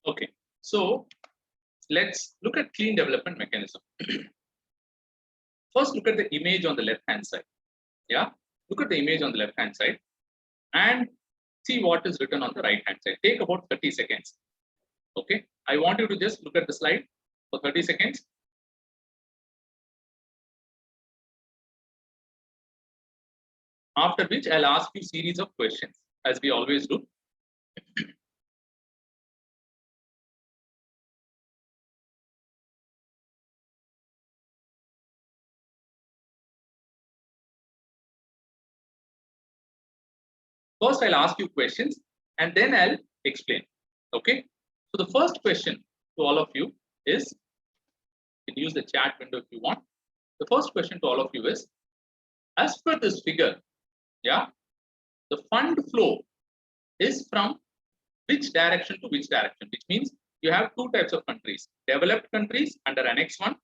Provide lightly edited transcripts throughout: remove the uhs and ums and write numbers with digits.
Okay, so let's look at clean development mechanism. First, look at the image on the left hand side. Yeah, look at the image on the left hand side and see what is written on the right hand side. Take about 30 seconds. Okay, I want you to just look at the slide for 30 seconds. After which I'll ask you series of questions as we always do. First, I'll ask you questions and then I'll explain. Okay. So the first question to all of you is, you can use the chat window if you want. The first question to all of you is, as per this figure, yeah, the fund flow is from which direction to which direction, which means you have two types of countries, developed countries under Annex 1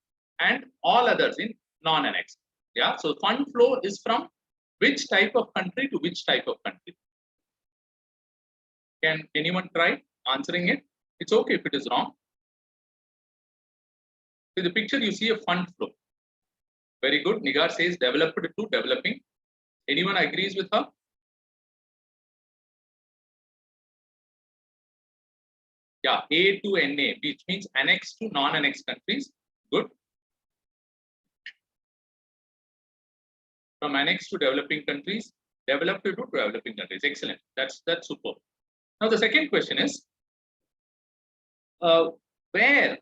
and all others in non-Annex. Yeah, so fund flow is from which type of country to which type of country. Can anyone try answering it? It's okay if it is wrong. In the picture, you see a fund flow. Very good. Nigar says developed to developing. Anyone agrees with her? Yeah, A to NA, which means annex to non-annex countries. Good. From annex to developing countries, developed to developing countries. Excellent. That's super. Now the second question is, where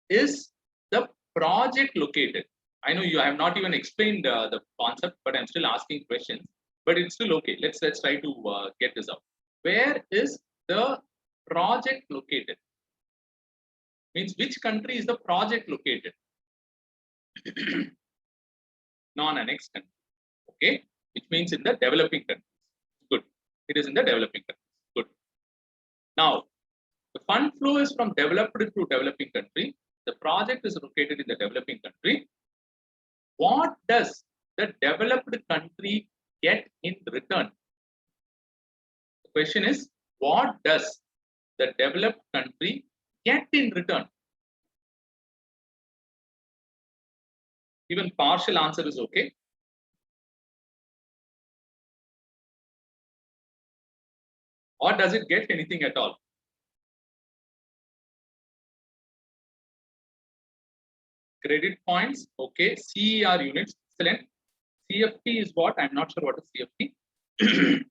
is the project located? I know you have not even explained the concept, but I'm still asking questions. But it's still okay. Let's try to get this out. Where is the project located? Means which country is the project located? Non-annex country. Okay, which means in the developing countries. Good. It is in the developing countries. Good. Now, the fund flow is from developed to developing country. The project is located in the developing country. What does the developed country get in return? The question is, what does the developed country get in return? Even partial answer is okay. Or does it get anything at all? Credit points, okay. CER units, excellent. CFT is what? I'm not sure what is CFT.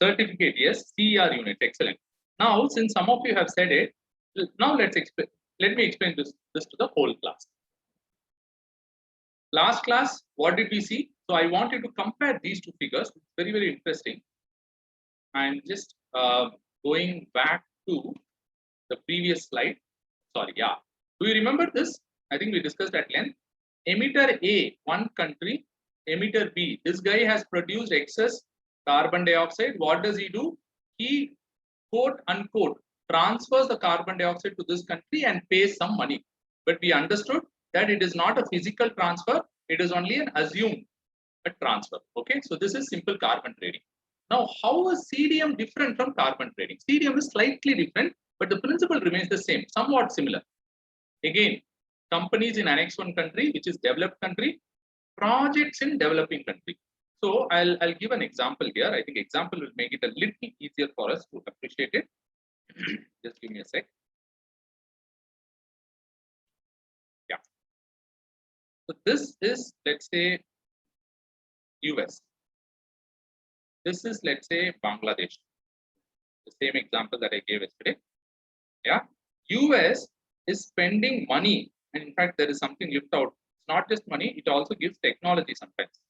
Certificate, yes. CER unit, excellent. Now, since some of you have said it, now let me explain this to the whole class. Last class, what did we see? So I want you to compare these two figures. It's very, very interesting. I'm just going back to the previous slide. Sorry, yeah. Do you remember this? I think we discussed at length. Emitter A, one country. Emitter B, this guy has produced excess carbon dioxide. What does he do? He, quote unquote, transfers the carbon dioxide to this country and pays some money. But we understood that it is not a physical transfer. It is only an assumed transfer. Okay, so this is simple carbon trading. Now, how is CDM different from carbon trading? CDM is slightly different, but the principle remains the same, somewhat similar. Again, companies in Annex 1 country, which is developed country, projects in developing country. So I'll give an example here. I think example will make it a little easier for us to appreciate it. Just give me a sec. Yeah. So this is, let's say, US. This is, let's say, Bangladesh. The same example that I gave yesterday. Yeah. US is spending money. And in fact, there is something left out. It's not just money, it also gives technology sometimes.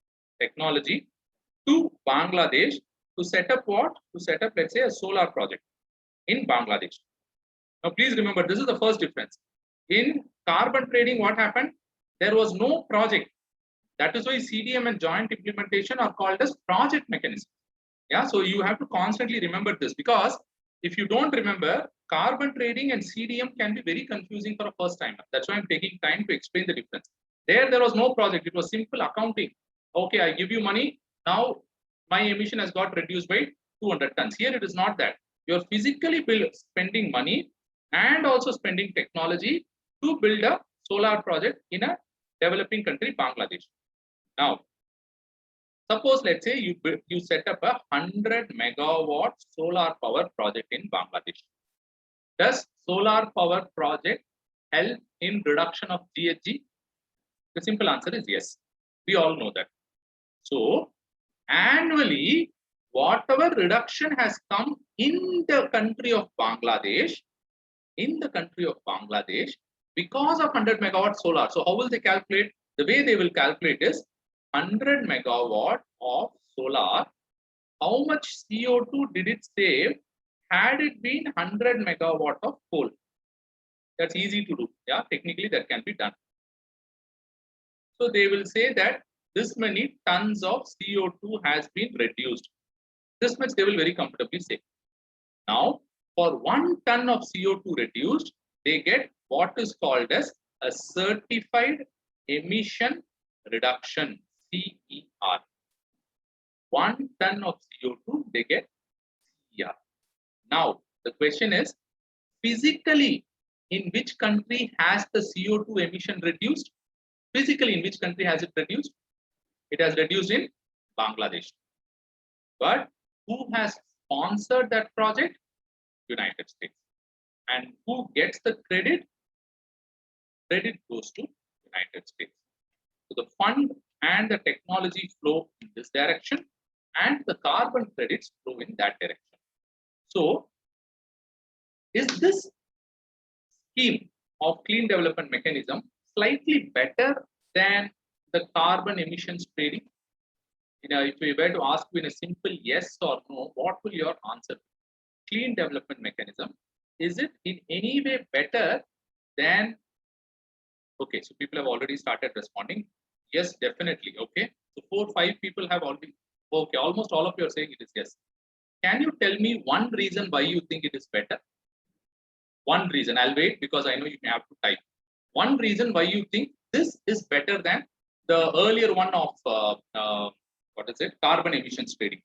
Technology to Bangladesh to set up what? To set up, let's say, a solar project in Bangladesh. Now, please remember, this is the first difference. In carbon trading, what happened? There was no project. That is why CDM and joint implementation are called as project mechanism. Yeah, so you have to constantly remember this, because if you don't remember, carbon trading and CDM can be very confusing for a first timer. That's why I'm taking time to explain the difference. There was no project. It was simple accounting. Okay, I give you money. Now my emission has got reduced by 200 tons. Here it is not that. You're physically spending money and also spending technology to build a solar project in a developing country, Bangladesh. Now, suppose let's say you set up a 100 megawatt solar power project in Bangladesh. Does solar power project help in reduction of GHG? The simple answer is yes. We all know that. So annually, whatever reduction has come in the country of Bangladesh, because of 100 megawatt solar. So how will they calculate? The way they will calculate is 100 megawatt of solar. How much CO2 did it save had it been 100 megawatt of coal? That's easy to do. Yeah, technically that can be done. So they will say that this many tons of CO2 has been reduced. This much they will very comfortably say. Now, for 1 ton of CO2 reduced, they get what is called as a certified emission reduction, CER. 1 ton of CO2, they get CER. Now, the question is, physically, in which country has the CO2 emission reduced? Physically, in which country has it reduced? It has reduced in Bangladesh. But who has sponsored that project? United States. And who gets the credit? Credit goes to United States. So the fund and the technology flow in this direction, and the carbon credits flow in that direction. So, is this scheme of clean development mechanism slightly better than the carbon emissions trading? If we were to ask you in a simple yes or no, what will your answer be? Clean development mechanism, is it in any way better than? Okay, so people have already started responding. Yes, definitely. Okay, so 4-5 people have already. Okay, almost all of you are saying it is yes. Can you tell me one reason why you think it is better? One reason. I'll wait because I know you may have to type. One reason why you think this is better than the earlier one of what is it? Carbon emissions trading.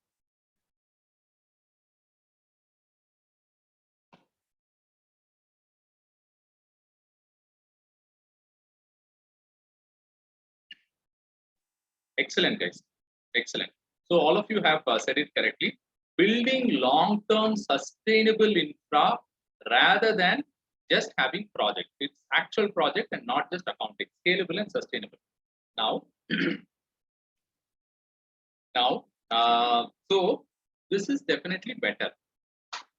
Excellent, guys. Excellent. So all of you have said it correctly. Building long-term sustainable infra rather than just having project. It's actual project and not just accounting. Scalable and sustainable. Now, so this is definitely better.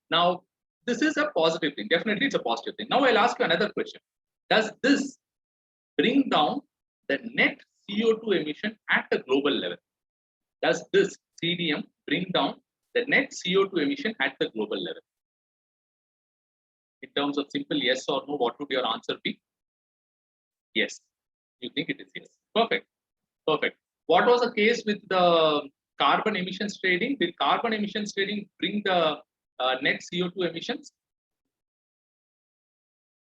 Now, this is a positive thing. Definitely, it's a positive thing. Now, I'll ask you another question. Does this bring down the net CO2 emission at a global level? Does this CDM bring down the net CO2 emission at the global level? In terms of simple yes or no, what would your answer be? Yes. You think it is yes. Perfect. Perfect. What was the case with the carbon emissions trading? Did carbon emissions trading bring the net CO2 emissions?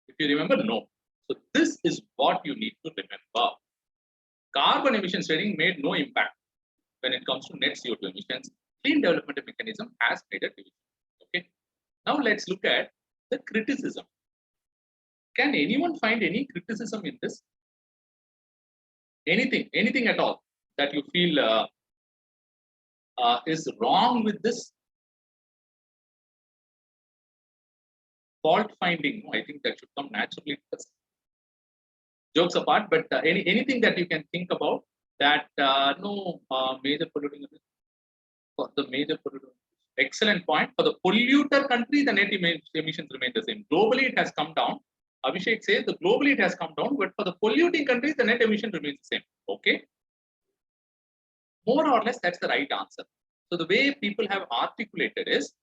If you remember, no. So this is what you need to remember. Carbon emissions trading made no impact when it comes to net CO2 emissions. Clean development mechanism has made a division. Okay. Now let's look at the criticism. Can anyone find any criticism in this? Anything at all that you feel is wrong with this? Fault finding, I think that should come naturally first. Jokes apart, but anything that you can think about that major polluting, for the major polluting. Excellent point. For the polluter country, the net emissions remain the same. Globally, it has come down. Abhishek says the globally it has come down, but for the polluting countries, the net emission remains the same. Okay. More or less, that's the right answer. So the way people have articulated is,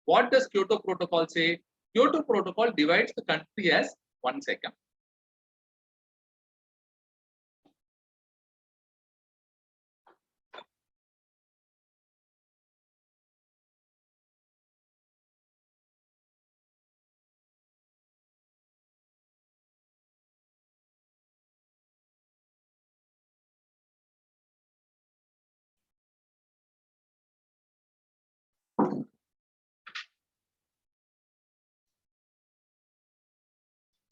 what does Kyoto Protocol say? Kyoto Protocol divides the country as 1 second.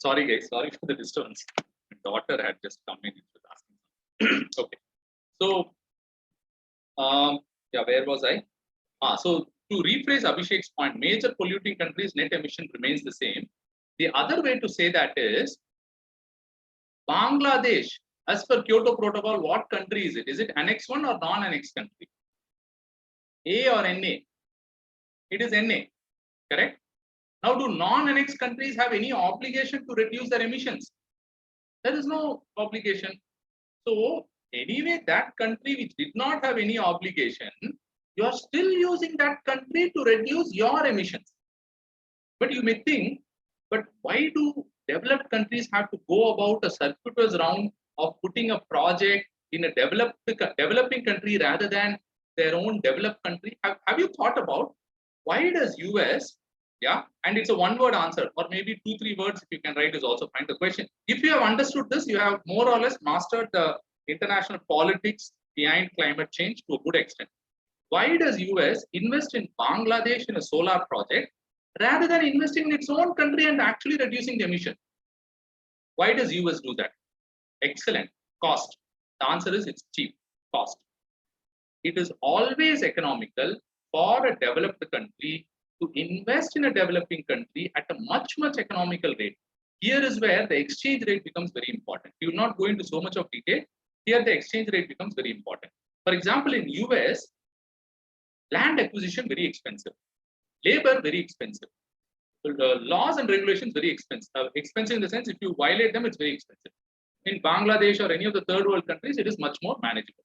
Sorry guys, sorry for the disturbance. My daughter had just come in and was asking. Okay. So, yeah, where was I? So to rephrase Abhishek's point, major polluting countries' net emission remains the same. The other way to say that is Bangladesh, as per Kyoto Protocol, what country is it? Is it Annex 1 or non-Annex country? A or NA? It is NA, correct? Now, do non-Annex countries have any obligation to reduce their emissions? There is no obligation. So, anyway, that country which did not have any obligation, you are still using that country to reduce your emissions. But you may think, but why do developed countries have to go about a circuitous round of putting a project in a developing country rather than their own developed country? Have you thought about why does US, yeah, and it's a one word answer, or maybe 2-3 words if you can write is also fine. The question, if you have understood this, you have more or less mastered the international politics behind climate change to a good extent. Why does US invest in Bangladesh in a solar project rather than investing in its own country and actually reducing the emission? Why does US do that? Excellent. Cost. The answer is it's cheap. Cost. It is always economical for a developed country to invest in a developing country at a much economical rate. Here is where the exchange rate becomes very important. We will not go into so much of detail. Here the exchange rate becomes very important. For example, in US, land acquisition very expensive, labor very expensive, laws and regulations very expensive. Expensive in the sense, if you violate them, it's very expensive. In Bangladesh or any of the third world countries, it is much more manageable.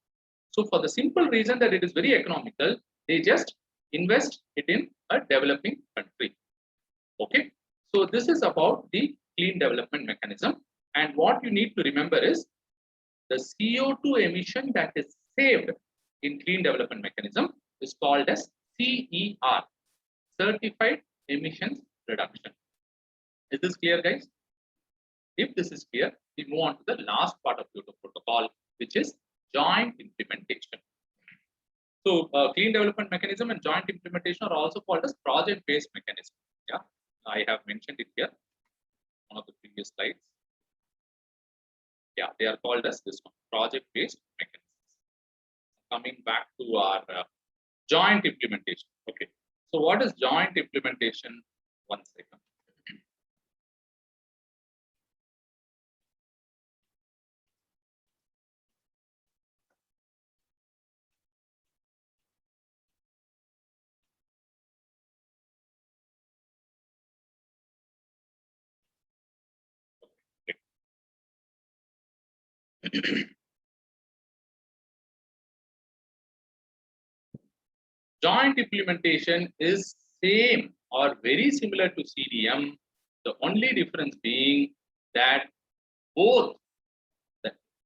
So for the simple reason that it is very economical, they just invest it in a developing country. Okay. So this is about the clean development mechanism. And what you need to remember is the CO2 emission that is saved in clean development mechanism is called as CER, Certified Emissions Reduction. Is this clear, guys? If this is clear, we move on to the last part of Kyoto Protocol, which is joint implementation. So, clean development mechanism and joint implementation are also called as project-based mechanism. Yeah, I have mentioned it here, one of the previous slides. Yeah, they are called as this one, project-based mechanisms. Coming back to our joint implementation. Okay, so what is joint implementation? One second. Joint implementation is same or very similar to CDM. The only difference being that both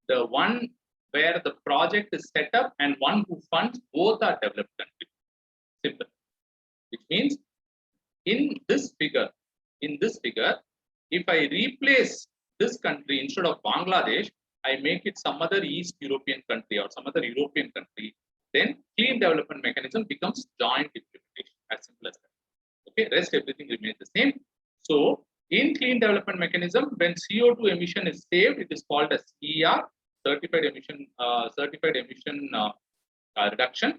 the one where the project is set up and one who funds both are developed countries. Simple. Which means in this figure, if I replace this country instead of Bangladesh, I make it some other East European country or some other European country, then clean development mechanism becomes joint implementation, as simple as that. Okay, rest everything remains the same. So in clean development mechanism, when CO2 emission is saved, it is called as CER, certified emission reduction.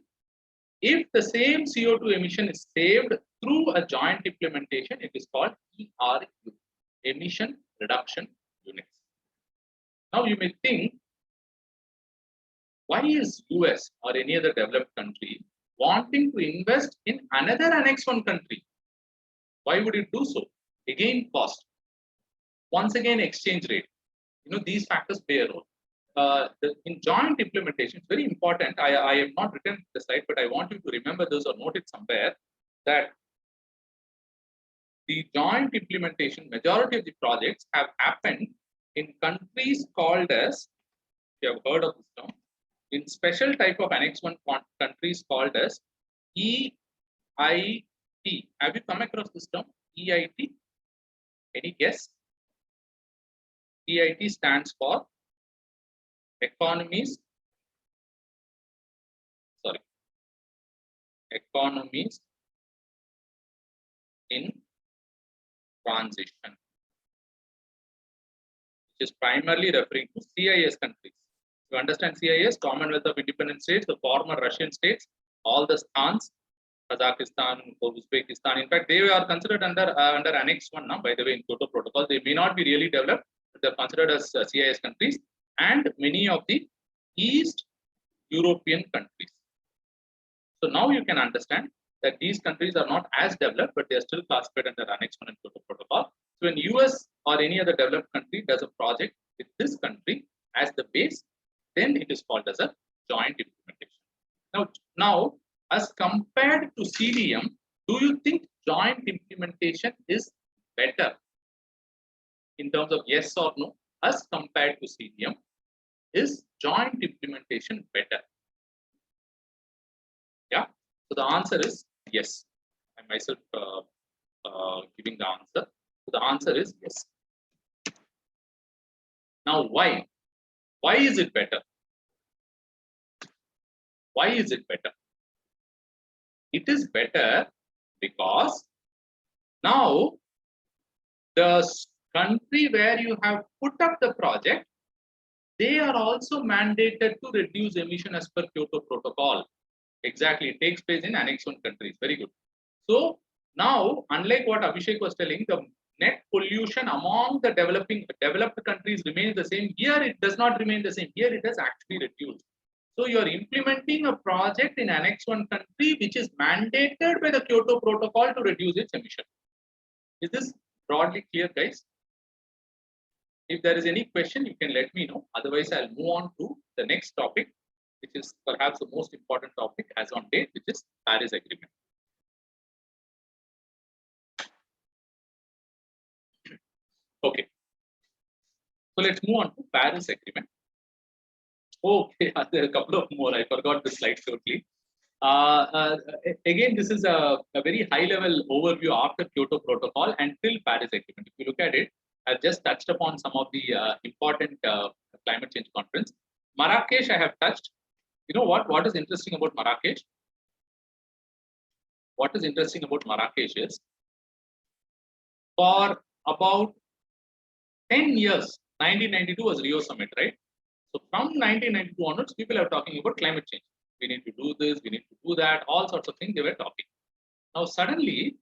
If the same CO2 emission is saved through a joint implementation, it is called ERU, emission reduction units. Now you may think, why is US or any other developed country wanting to invest in another Annex 1 country? Why would it do so? Again, cost. Once again, exchange rate. These factors play a role. In joint implementation, it's very important. I have not written the slide, but I want you to remember this or note it somewhere that the joint implementation, majority of the projects have happened in countries called as, if you have heard of this term, in special type of Annex 1 countries called as EIT. Have you come across this term, EIT? Any guess? EIT stands for economies in transition. which is primarily referring to CIS countries. You understand CIS, Commonwealth of Independent States, the former Russian states, all the stans, Kazakhstan, Uzbekistan. In fact, they are considered under Annex 1 now, by the way, in Kyoto Protocol. They may not be really developed, but they're considered as CIS countries, and many of the East European countries. So now you can understand that these countries are not as developed, but they are still classified under Annex 1 and Kyoto Protocol. So when US or any other developed country does a project with this country as the base, then it is called as a joint implementation. Now, as compared to CDM, do you think joint implementation is better in terms of yes or no? As compared to CDM, is joint implementation better? Yeah. So the answer is yes. I myself giving the answer. So the answer is yes. Now, why? Why is it better? Why is it better? It is better because now the country where you have put up the project, they are also mandated to reduce emission as per Kyoto Protocol. Exactly, it takes place in Annex 1 countries. Very good. So now, unlike what Abhishek was telling, the net pollution among the developed countries remains the same. Here it does not remain the same. Here it has actually reduced. So you are implementing a project in Annex 1 country which is mandated by the Kyoto Protocol to reduce its emission. Is this broadly clear, guys? If there is any question, you can let me know. Otherwise, I'll move on to the next topic, which is perhaps the most important topic as on date, which is Paris Agreement. Okay. So let's move on to Paris Agreement. Okay, there are a couple of more. I forgot the slide totally. Again, this is a very high-level overview after Kyoto Protocol until Paris Agreement. If you look at it, I've just touched upon some of the important climate change conference. Marrakesh, I have touched. You know what is interesting about Marrakesh? What is interesting about Marrakesh is, for about 10 years, 1992 was Rio Summit, right? So from 1992 onwards, people are talking about climate change. We need to do this, we need to do that, all sorts of things they were talking. Now suddenly,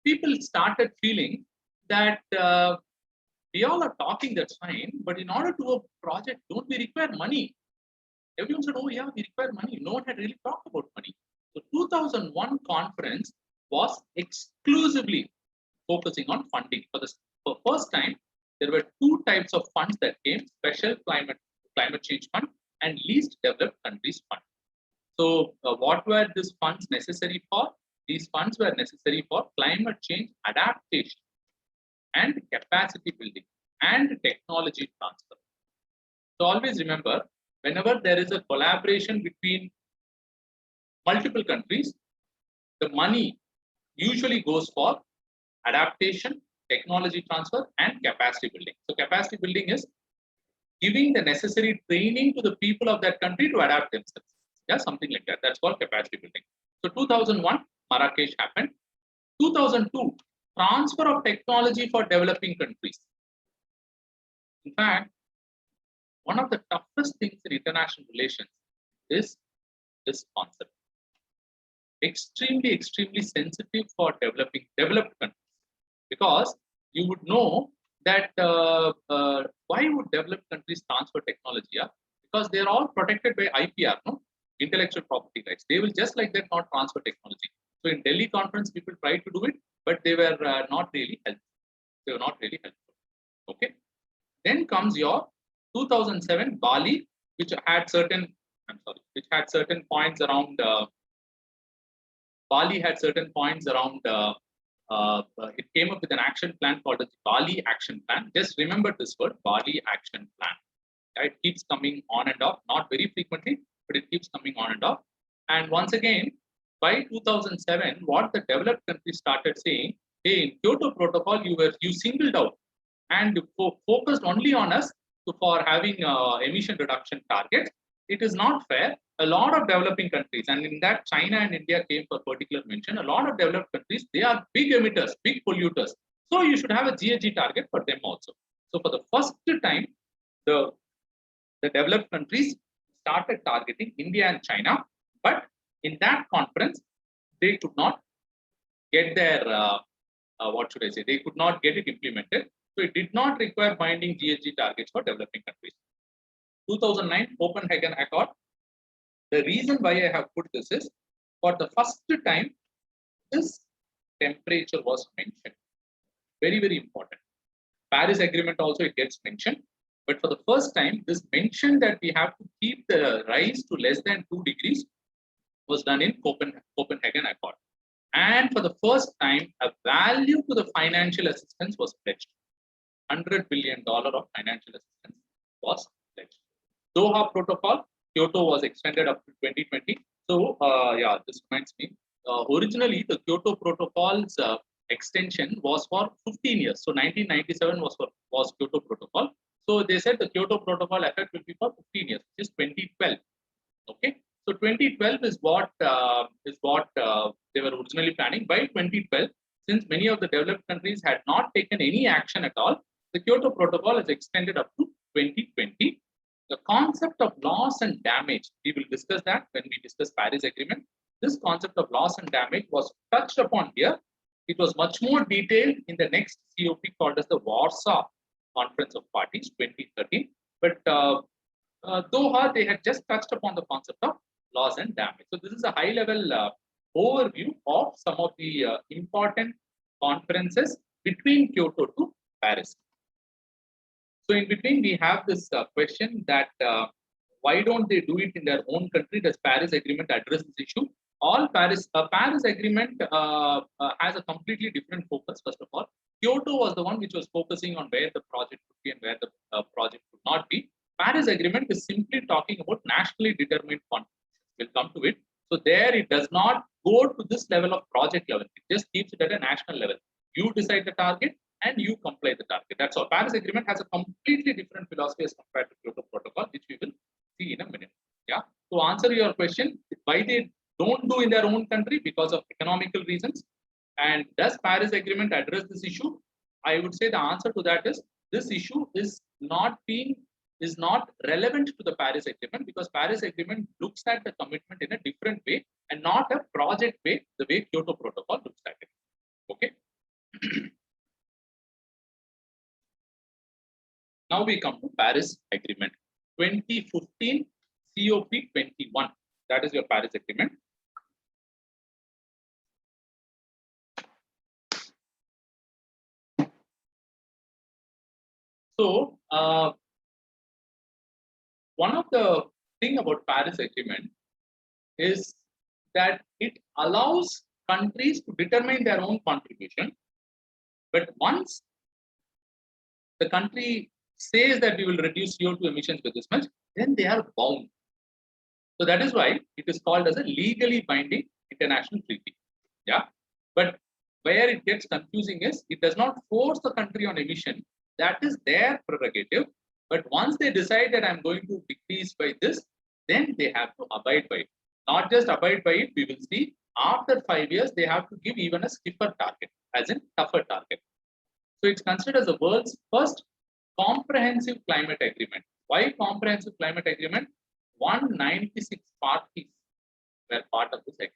people started feeling that we all are talking, that's fine, but in order to do a project, don't we require money? Everyone said, oh yeah, we require money. No one had really talked about money. So 2001 conference was exclusively focusing on funding. For the first time, there were two types of funds that came: special climate change fund and least developed countries fund. So what were these funds necessary for? These funds were necessary for climate change adaptation and capacity building and technology transfer. So always remember, whenever there is a collaboration between multiple countries, the money usually goes for adaptation, technology transfer, and capacity building. So capacity building is giving the necessary training to the people of that country to adapt themselves. Yeah, something like that. That's called capacity building. So 2001, Marrakesh happened. 2002, transfer of technology for developing countries. In fact, one of the toughest things in international relations is this concept. Extremely sensitive for developed countries, because you would know that why would developed countries transfer technology? Yeah? Because they are all protected by IPR, no? Intellectual property rights. They will just like that not transfer technology. So in Delhi conference, people tried to do it, but they were not really helpful. They were not really helpful. Okay. Then comes your 2007 Bali, which had certain points around. Bali had certain points around. It came up with an action plan called the Bali Action Plan. Just remember this word, Bali Action Plan. It keeps coming on and off, not very frequently, but it keeps coming on and off. And once again, by 2007, what the developed countries started saying, hey, in Kyoto Protocol, you singled out and focused only on us for having emission reduction targets, it is not fair. A lot of developing countries, and in that China and India came for particular mention, a lot of developed countries, they are big emitters, big polluters. So you should have a GHG target for them also. So for the first time, the developed countries started targeting India and China, but in that conference, they could not get their, what should I say, they could not get it implemented. So it did not require binding GHG targets for developing countries. 2009 Copenhagen Accord. The reason why I have put this is, for the first time, this temperature was mentioned. Very, very important. Paris Agreement also it gets mentioned, but for the first time, this mention that we have to keep the rise to less than 2 degrees was done in Copenhagen Accord. And for the first time, a value to the financial assistance was pledged. $100 billion of financial assistance was pledged. Doha Protocol, Kyoto was extended up to 2020. So, yeah, this reminds me. Originally, the Kyoto Protocol's extension was for 15 years. So, 1997 was Kyoto Protocol. So, they said the Kyoto Protocol effect will be for 15 years, which is 2012. Okay. So, 2012 is what they were originally planning. By 2012, since many of the developed countries had not taken any action at all, the Kyoto Protocol is extended up to 2020. The concept of loss and damage, we will discuss that when we discuss Paris Agreement. This concept of loss and damage was touched upon here. It was much more detailed in the next COP called as the Warsaw Conference of Parties 2013. But Doha, they had just touched upon the concept of loss and damage. So this is a high-level overview of some of the important conferences between Kyoto to Paris. So in between, we have this question that why don't they do it in their own country? Does Paris Agreement address this issue? Paris Agreement has a completely different focus. First of all, Kyoto was the one which was focusing on where the project could be and where the project could not be. Paris Agreement is simply talking about nationally determined contributions. We'll come to it. So there, it does not go to this level of project level. It just keeps it at a national level. You decide the target and you comply the target. That's all. Paris Agreement has a completely different philosophy as compared to Kyoto Protocol, which we will see in a minute. Yeah. To answer your question, why they don't do in their own country? Because of economical reasons. And does Paris Agreement address this issue? I would say the answer to that is this issue is not relevant to the Paris Agreement, because Paris Agreement looks at the commitment in a different way and not a project way, the way Kyoto Protocol looks at it. Okay. Now we come to Paris Agreement 2015 COP21. That is your Paris Agreement. So one of the thing about Paris Agreement is that it allows countries to determine their own contribution, but once the country says that we will reduce CO2 emissions by this much, then they are bound. So that is why it is called as a legally binding international treaty. Yeah, but where it gets confusing is it does not force the country on emission. That is their prerogative. But once they decide that I'm going to decrease by this, then they have to abide by it. Not just abide by it, we will see after 5 years, they have to give even a stiffer target, as in tougher target. So it's considered as the world's first comprehensive climate agreement. Why comprehensive climate agreement? 196 parties were part of this agreement.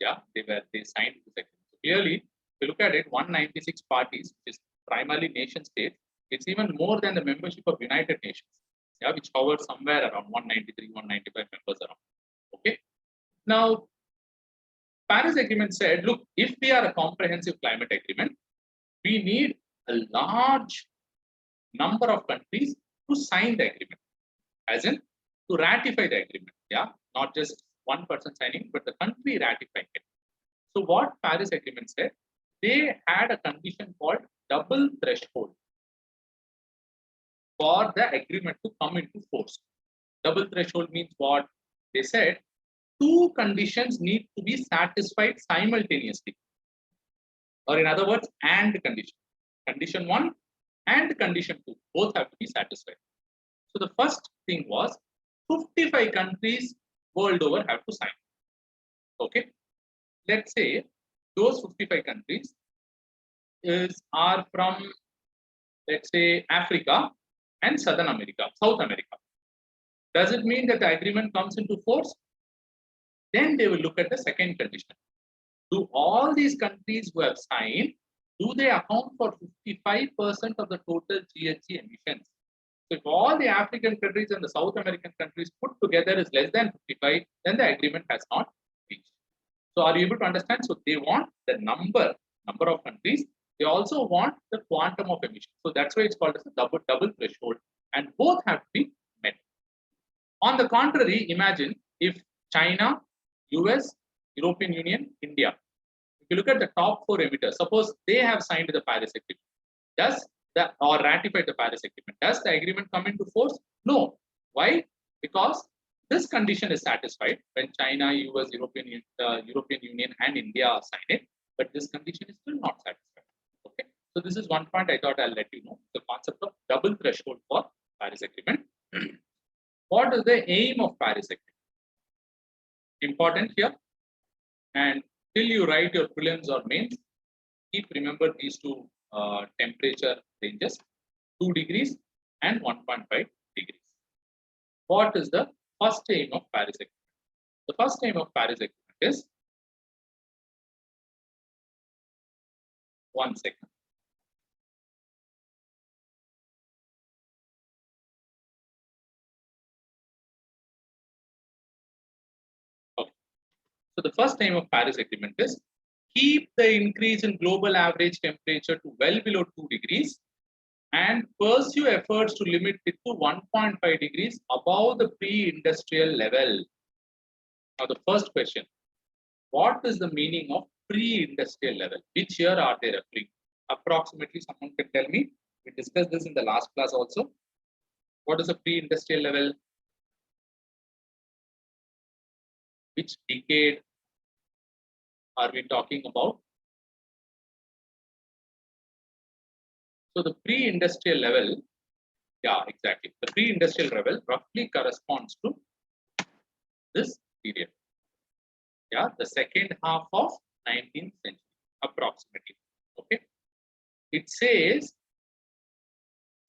Yeah, they signed this agreement. So clearly, if you look at it, 196 parties, which is primarily nation states. It's even more than the membership of United Nations, yeah, which hovers somewhere around 193, 195 members around. Okay. Now, Paris Agreement said, look, if we are a comprehensive climate agreement, we need a large number of countries to sign the agreement, as in to ratify the agreement. Yeah, not just one person signing, but the country ratifying it. So what Paris Agreement said, they had a condition called double threshold for the agreement to come into force. Double threshold means what? They said 2 conditions need to be satisfied simultaneously. Or in other words, and condition. Condition 1 and condition 2, both have to be satisfied. So the first thing was 55 countries world over have to sign. Okay, let's say those 55 countries are from, let's say, Africa and South America. Does it mean that the agreement comes into force? Then they will look at the second condition. Do all these countries who have signed, do they account for 55% of the total GHG emissions? So if all the African countries and the South American countries put together is less than 55, then the agreement has not reached. So are you able to understand? So they want the number of countries. They also want the quantum of emission. So that's why it's called as a double threshold, and both have to be met. On the contrary, imagine if China, US, European Union, India. If you look at the top 4 emitters, suppose they have signed the Paris Agreement, or ratified the Paris Agreement, does the agreement come into force? No. Why? Because this condition is satisfied when China, US, European Union, and India sign it, but this condition is still not satisfied. Okay. So this is one point I thought I'll let you know, the concept of double threshold for Paris Agreement. What is the aim of Paris Agreement? Important here. And till you write your prelims or mains, keep remember these two temperature ranges, 2 degrees and 1.5 degrees. What is the first aim of Paris Agreement? The first aim of Paris Agreement is, one second. Okay. So the first aim of Paris Agreement is keep the increase in global average temperature to well below 2 degrees and pursue efforts to limit it to 1.5 degrees above the pre-industrial level. Now the first question, what is the meaning of pre-industrial level? Which year are they referring? Approximately, someone can tell me. We discussed this in the last class also. What is a pre-industrial level? Which decade are we talking about? So the pre-industrial level, yeah, exactly. The pre-industrial level roughly corresponds to this period. Yeah, the second half of 19th century, approximately. Okay. It says,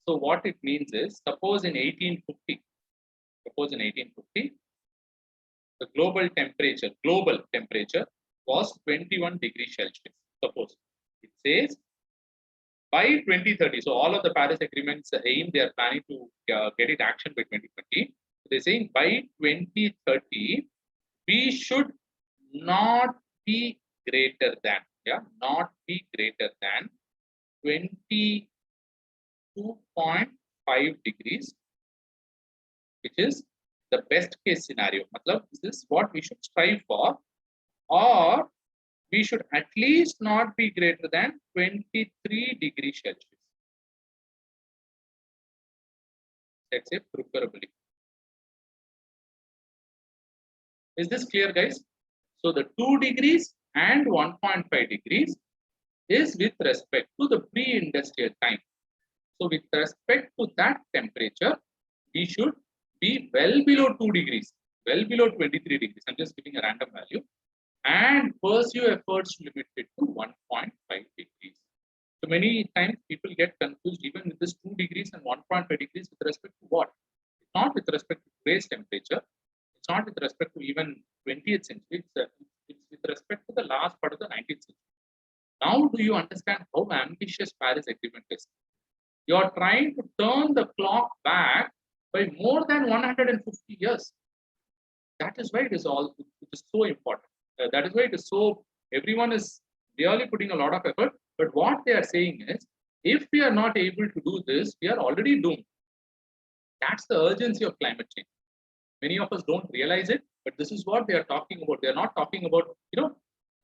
so what it means is, suppose in 1850, the global temperature was 21 degrees Celsius. Suppose it says by 2030, so all of the Paris agreements aim, they are planning to get it action by 2020. They're saying by 2030, we should not be greater than, not be greater than 22.5 degrees, which is the best case scenario. This is what we should strive for, or we should at least not be greater than 23 degrees Celsius. Let's say preferably. Is this clear, guys? So the 2 degrees and 1.5 degrees is with respect to the pre-industrial time. So with respect to that temperature, we should be well below 2 degrees, well below 23 degrees. I'm just giving a random value, and pursue efforts to limit it to 1.5 degrees. So many times people get confused even with this 2 degrees and 1.5 degrees with respect to what? It's not with respect to today's temperature. It's not with respect to even 20th century. It's with respect to the last part of the 19th century. Now, do you understand how ambitious Paris Agreement is? You are trying to turn the clock back by more than 150 years. That is why it is so important. That is why it is so, everyone is really putting a lot of effort. But what they are saying is, if we are not able to do this, we are already doomed. That's the urgency of climate change. Many of us don't realize it, but this is what they are talking about. They are not talking about,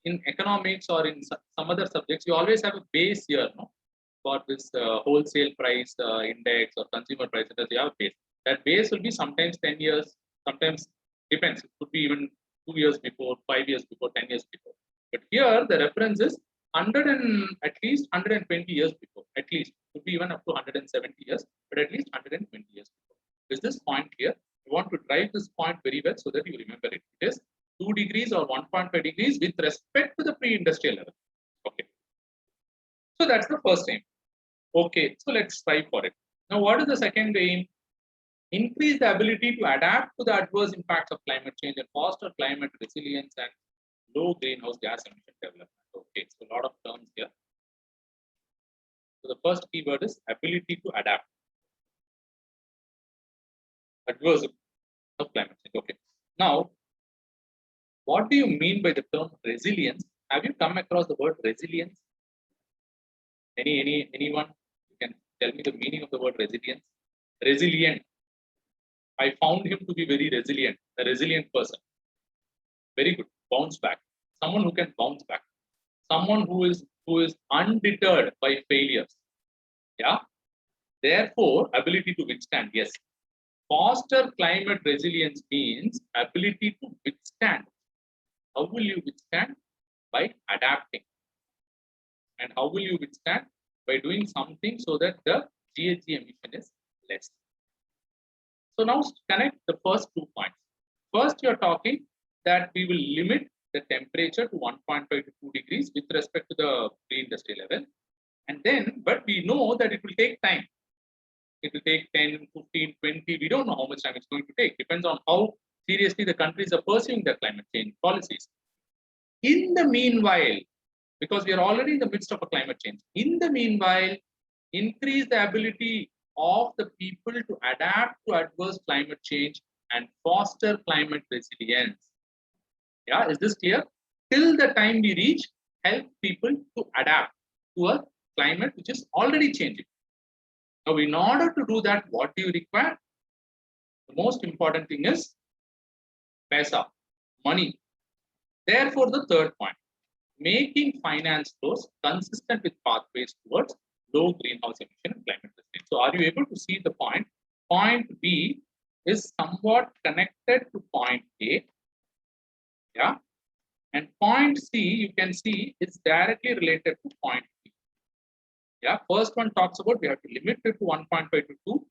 in economics or in some other subjects, you always have a base year, no? For this wholesale price index or consumer price index, you have a base. That base will be sometimes 10 years, sometimes depends. It could be even 2 years before, 5 years before, 10 years before. But here the reference is at least 120 years before. At least, could be even up to 170 years, but at least 120 years before. Is this point clear? You want to drive this point very well so that you remember it. It is 2 degrees or 1.5 degrees with respect to the pre-industrial level. Okay. So that's the first aim. Okay, so let's strive for it. Now, what is the second aim? Increase the ability to adapt to the adverse impacts of climate change and foster climate resilience and low greenhouse gas emission development. Okay, so a lot of terms here. So the first keyword is ability to adapt. Adverse of climate change. Okay. Now, what do you mean by the term resilience? Have you come across the word resilience? Anyone? You can tell me the meaning of the word resilience. Resilient. I found him to be very resilient, a resilient person. Very good. Bounce back. Someone who can bounce back. Someone who is undeterred by failures. Yeah. Therefore, ability to withstand. Yes. Foster climate resilience means ability to withstand. How will you withstand? By adapting. And how will you withstand? By doing something so that the GHG emission is less. So now connect the first 2 points. First, you're talking that we will limit the temperature to 1.5 to 2 degrees with respect to the pre-industrial level. And then, but we know that it will take time. It will take 10, 15, 20. We don't know how much time it's going to take. Depends on how seriously the countries are pursuing their climate change policies. In the meanwhile, because we are already in the midst of a climate change, in the meanwhile, increase the ability of the people to adapt to adverse climate change and foster climate resilience. Yeah, is this clear? Till the time we reach, help people to adapt to a climate which is already changing. Now, in order to do that, what do you require? The most important thing is paisa, money. Therefore, the third point, making finance flows consistent with pathways towards low greenhouse emission and climate resilience. So, are you able to see the point? Point B is somewhat connected to point A. Yeah. And point C, you can see, is directly related to point B. Yeah. First one talks about we have to limit it to 1.5 to 2.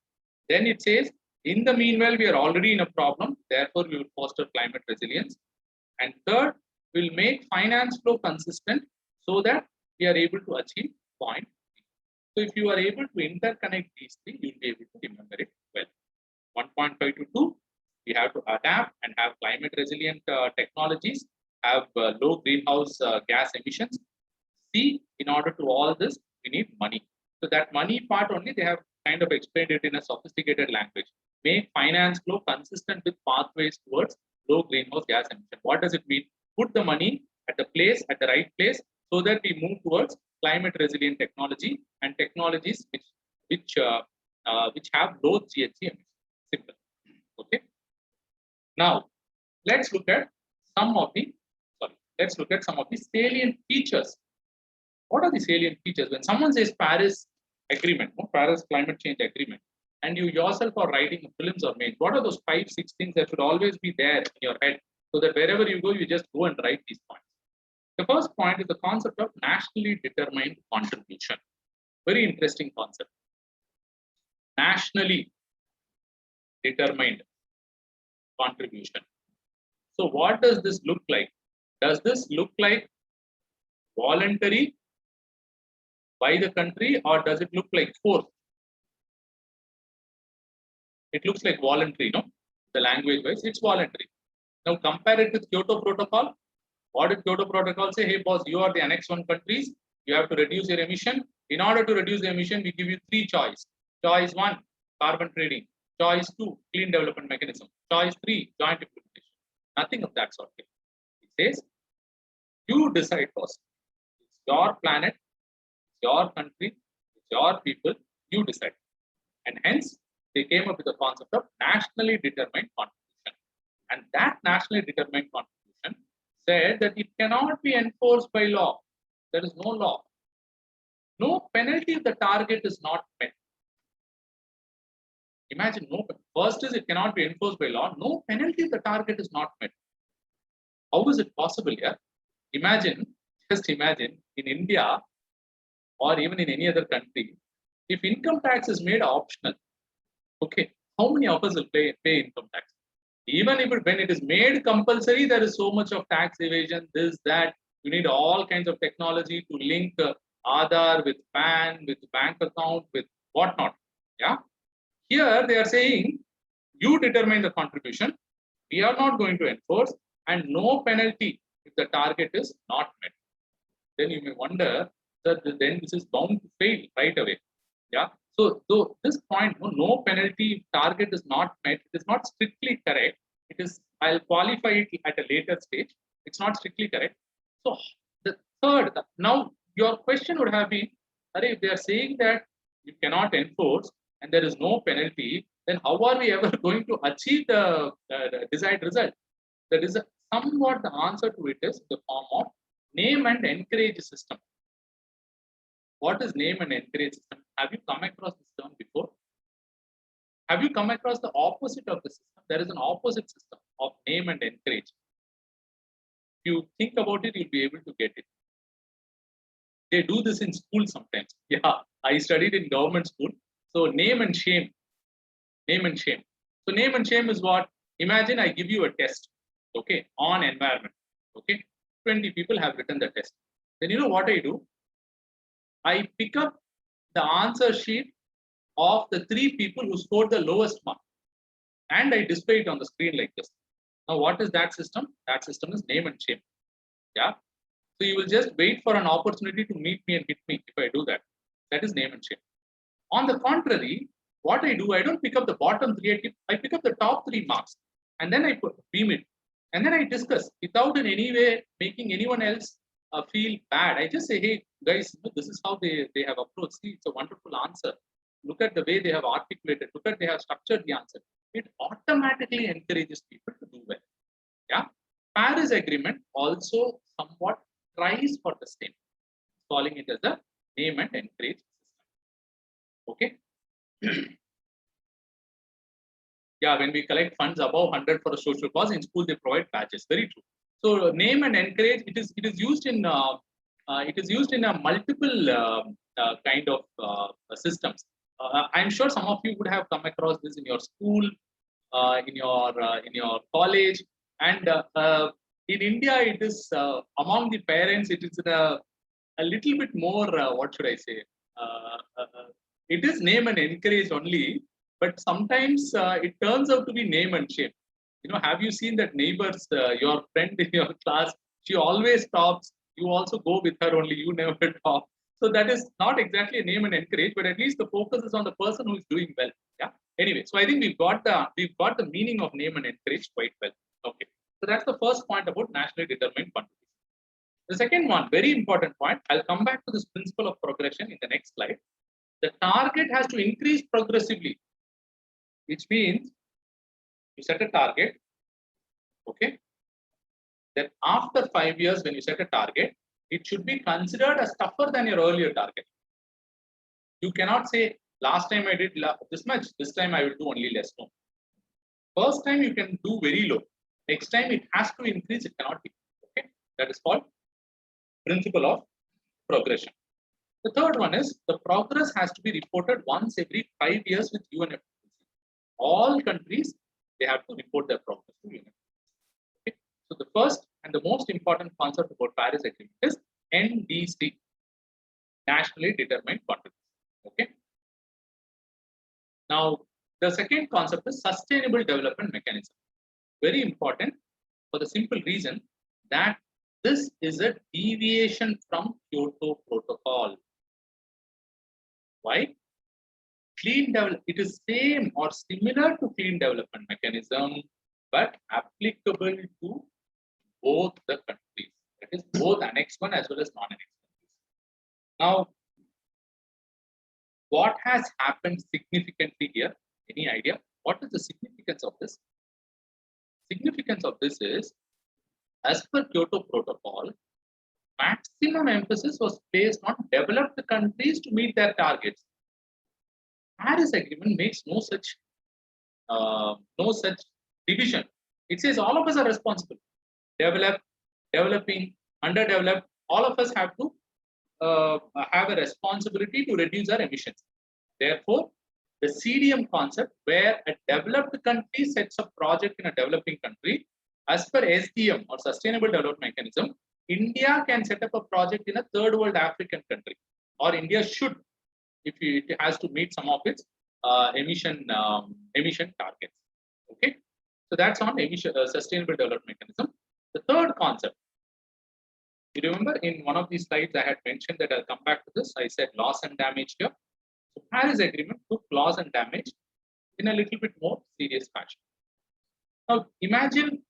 Then it says, in the meanwhile, we are already in a problem. Therefore, we will foster climate resilience. And third, we'll make finance flow consistent so that we are able to achieve point B. So if you are able to interconnect these three, you'll be able to remember it well. 1.5 to 2, we have to adapt and have climate resilient technologies, have low greenhouse gas emissions. C, in order to all this, we need money. So that money part only, they have kind of explained it in a sophisticated language. Make finance flow consistent with pathways towards low greenhouse gas emission. What does it mean? Put the money at the place, at the right place, so that we move towards climate resilient technology and technologies which have low GHG emissions. Simple. Okay. Now, let's look at some of the salient features. What are the salient features? When someone says Paris Agreement, Paris Climate Change Agreement, and you yourself are writing films or mails, what are those 5, 6 things that should always be there in your head so that wherever you go, you just go and write these points? The first point is the concept of nationally determined contribution. Very interesting concept. Nationally determined contribution. So what does this look like? Does this look like voluntary by the country, or does it look like forced? It looks like voluntary, no? The language wise, it's voluntary. Now compare it with Kyoto Protocol. What did Kyoto Protocol say? Hey boss, you are the Annex 1 countries. You have to reduce your emission. In order to reduce the emission, we give you 3 choices. Choice 1, carbon trading. Choice 2, clean development mechanism. Choice 3, joint implementation. Nothing of that sort. It says, you decide first. It's your planet, it's your country, it's your people, you decide. And hence, they came up with the concept of nationally determined contribution. And that nationally determined contribution said that it cannot be enforced by law. There is no law. No penalty if the target is not met. Imagine, first is it cannot be enforced by law. No penalty if the target is not met. How is it possible here? Just imagine in India or even in any other country, if income tax is made optional, okay, how many of us will pay income tax? Even if when it is made compulsory, there is so much of tax evasion, this, that. You need all kinds of technology to link Aadhaar with PAN, with bank account, with whatnot. Yeah. Here they are saying, you determine the contribution. We are not going to enforce, and no penalty if the target is not met. Then you may wonder that then this is bound to fail right away. Yeah. So this point, no penalty if target is not met, it is not strictly correct. It is, I'll qualify it at a later stage. It's not strictly correct. So the third, now your question would have been, if they are saying that you cannot enforce and there is no penalty, then how are we ever going to achieve the desired result? That is somewhat the answer to it is the form of name and encourage system. What is name and encourage system? Have you come across this term before? Have you come across the opposite of the system? There is an opposite system of name and encourage. If you think about it, you'll be able to get it. They do this in school sometimes. Yeah, I studied in government school. So name and shame. Name and shame. So name and shame is what? Imagine I give you a test, okay, on environment. Okay, 20 people have written the test. Then you know what I do? I pick up the answer sheet of the 3 people who scored the lowest mark, and I display it on the screen like this. Now, what is that system? That system is name and shame. Yeah. So you will just wait for an opportunity to meet me and hit me if I do that. That is name and shame. On the contrary, what I do, I don't pick up the bottom 3, I pick up the top 3 marks, and then I beam it, and then I discuss without in any way making anyone else feel bad. I just say, hey guys, this is how they have approached. See, it's a wonderful answer. Look at the way they have articulated. Look at they have structured the answer. It automatically encourages people to do well. Yeah. Paris Agreement also somewhat tries for the same, calling it as a name and encourage system. Okay. Yeah, when we collect funds above 100 for a social cause in school, they provide badges. Very true. So name and encourage, it is used in a multiple kind of systems. I'm sure some of you would have come across this in your school, in your college, and in India, it is among the parents. It is a little bit more. What should I say? It is name and encourage only, but sometimes it turns out to be name and shame. Have you seen that neighbors, your friend in your class? She always tops. You also go with her only. You never top. So that is not exactly a name and encourage, but at least the focus is on the person who is doing well. Yeah. Anyway, so I think we've got the meaning of name and encourage quite well. Okay. So that's the first point about nationally determined contribution. The second one, very important point. I'll come back to this principle of progression in the next slide. The target has to increase progressively, which means you set a target. Okay. Then after 5 years, when you set a target, it should be considered as tougher than your earlier target. You cannot say, last time I did this much, this time I will do only less. No. First time you can do very low. Next time it has to increase, it cannot be. Okay. That is called principle of progression. The third one is the progress has to be reported once every 5 years with UNFCCC. All countries, they have to report their progress to UNFCCC. Okay. So the first and the most important concept about Paris Agreement is NDC, nationally determined contribution. Okay. Now, the second concept is sustainable development mechanism. Very important for the simple reason that this is a deviation from Kyoto Protocol. Why? It is same or similar to clean development mechanism, but applicable to both the countries. That is both Annex 1 as well as non-Annex 1. Now, what has happened significantly here? Any idea? What is the significance of this? Significance of this is, as per Kyoto Protocol, maximum emphasis was placed on developed countries to meet their targets. Paris Agreement makes no such division. It says all of us are responsible. Developing, underdeveloped, all of us have to have a responsibility to reduce our emissions. Therefore, the CDM concept, where a developed country sets a project in a developing country. As per SDM or Sustainable Development Mechanism, India can set up a project in a third world African country, or India should, if it has to meet some of its emission targets. Okay, so that's on Sustainable Development Mechanism. The third concept, you remember in one of these slides I had mentioned that I'll come back to this. I said loss and damage here. So Paris Agreement took loss and damage in a little bit more serious fashion. Now imagine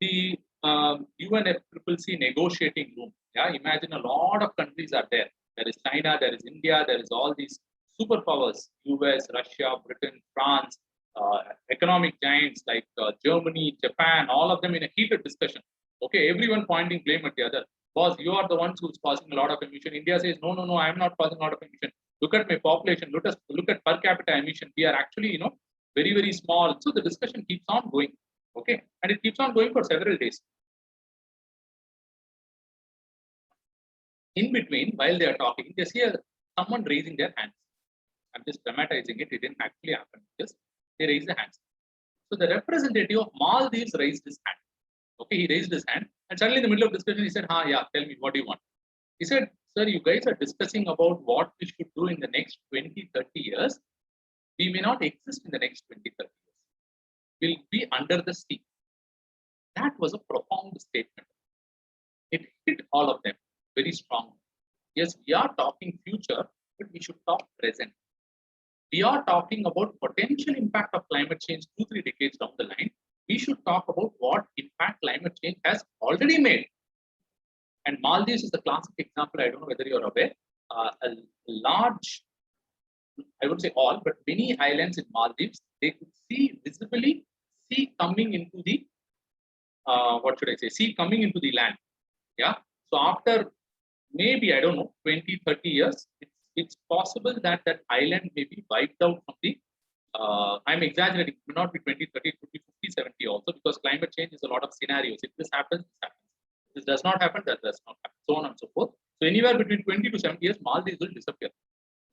the UNFCCC negotiating room. Yeah, imagine a lot of countries are there. There is China, there is India, there is all these superpowers: US, Russia, Britain, France, economic giants like Germany, Japan, all of them in a heated discussion. Okay, everyone pointing blame at the other. Boss, you are the ones who's causing a lot of emission. India says, no, no, no, I am not causing a lot of emission. Look at my population. Look at per capita emission. We are actually, very, very small. So the discussion keeps on going. Okay, and it keeps on going for several days. In between, while they are talking, they see someone raising their hands. I'm just dramatizing it. It didn't actually happen. Just they raise their hands. So the representative of Maldives raised his hand. Okay, he raised his hand, and suddenly in the middle of discussion, he said, yeah, tell me, what do you want? He said, sir, you guys are discussing about what we should do in the next 20, 30 years. We may not exist in the next 20, 30 years. We'll be under the sea. That was a profound statement. It hit all of them very strongly. Yes, we are talking future, but we should talk present. We are talking about potential impact of climate change 2-3 decades down the line. We should talk about what impact climate change has already made. And Maldives is the classic example. I don't know whether you're aware. A large, I would say all, but many islands in Maldives, they could see visibly sea coming into the, sea coming into the land. Yeah. So after maybe, I don't know, 20, 30 years, it's possible that that island may be wiped out from the, I'm exaggerating, it may not be 20, 30, it could be 50, 70 also, because climate change is a lot of scenarios. If this happens, this happens. If this does not happen, that does not happen, so on and so forth. So anywhere between 20 to 70 years, Maldives will disappear.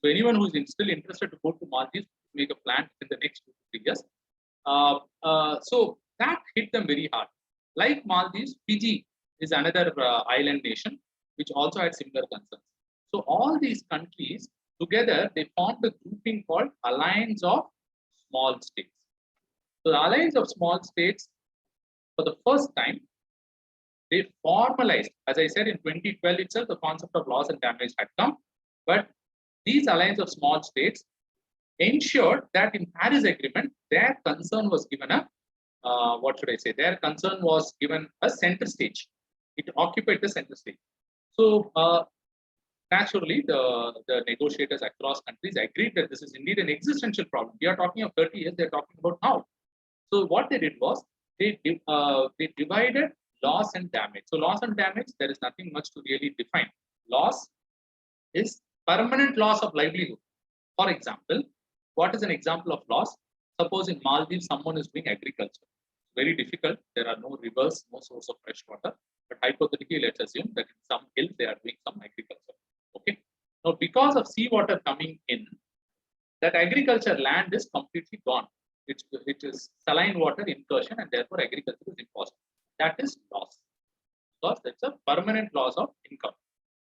So anyone who is still interested to go to Maldives, make a plan in the next 2 to 3 years. So that hit them very hard. Like Maldives, Fiji is another island nation which also had similar concerns. So all these countries together, they formed a grouping called Alliance of Small States. So the Alliance of Small States, for the first time, they formalized, as I said, in 2012 itself, the concept of loss and damage had come. But these Alliance of Small States ensured that in Paris Agreement, their concern was given a, their concern was given a center stage. It occupied the center stage. So naturally, the negotiators across countries agreed that this is indeed an existential problem. We are talking of 30 years, they're talking about now. So what they did was, they divided loss and damage. So loss and damage, there is nothing much to really define. Loss is permanent loss of livelihood. For example, what is an example of loss? Suppose in Maldives, someone is doing agriculture. Very difficult. There are no rivers, no source of fresh water. But hypothetically, let's assume that in some hill, they are doing some agriculture. Okay. Now, because of seawater coming in, that agriculture land is completely gone. It is saline water incursion, and therefore agriculture is impossible. That is loss. Because that's a permanent loss of income.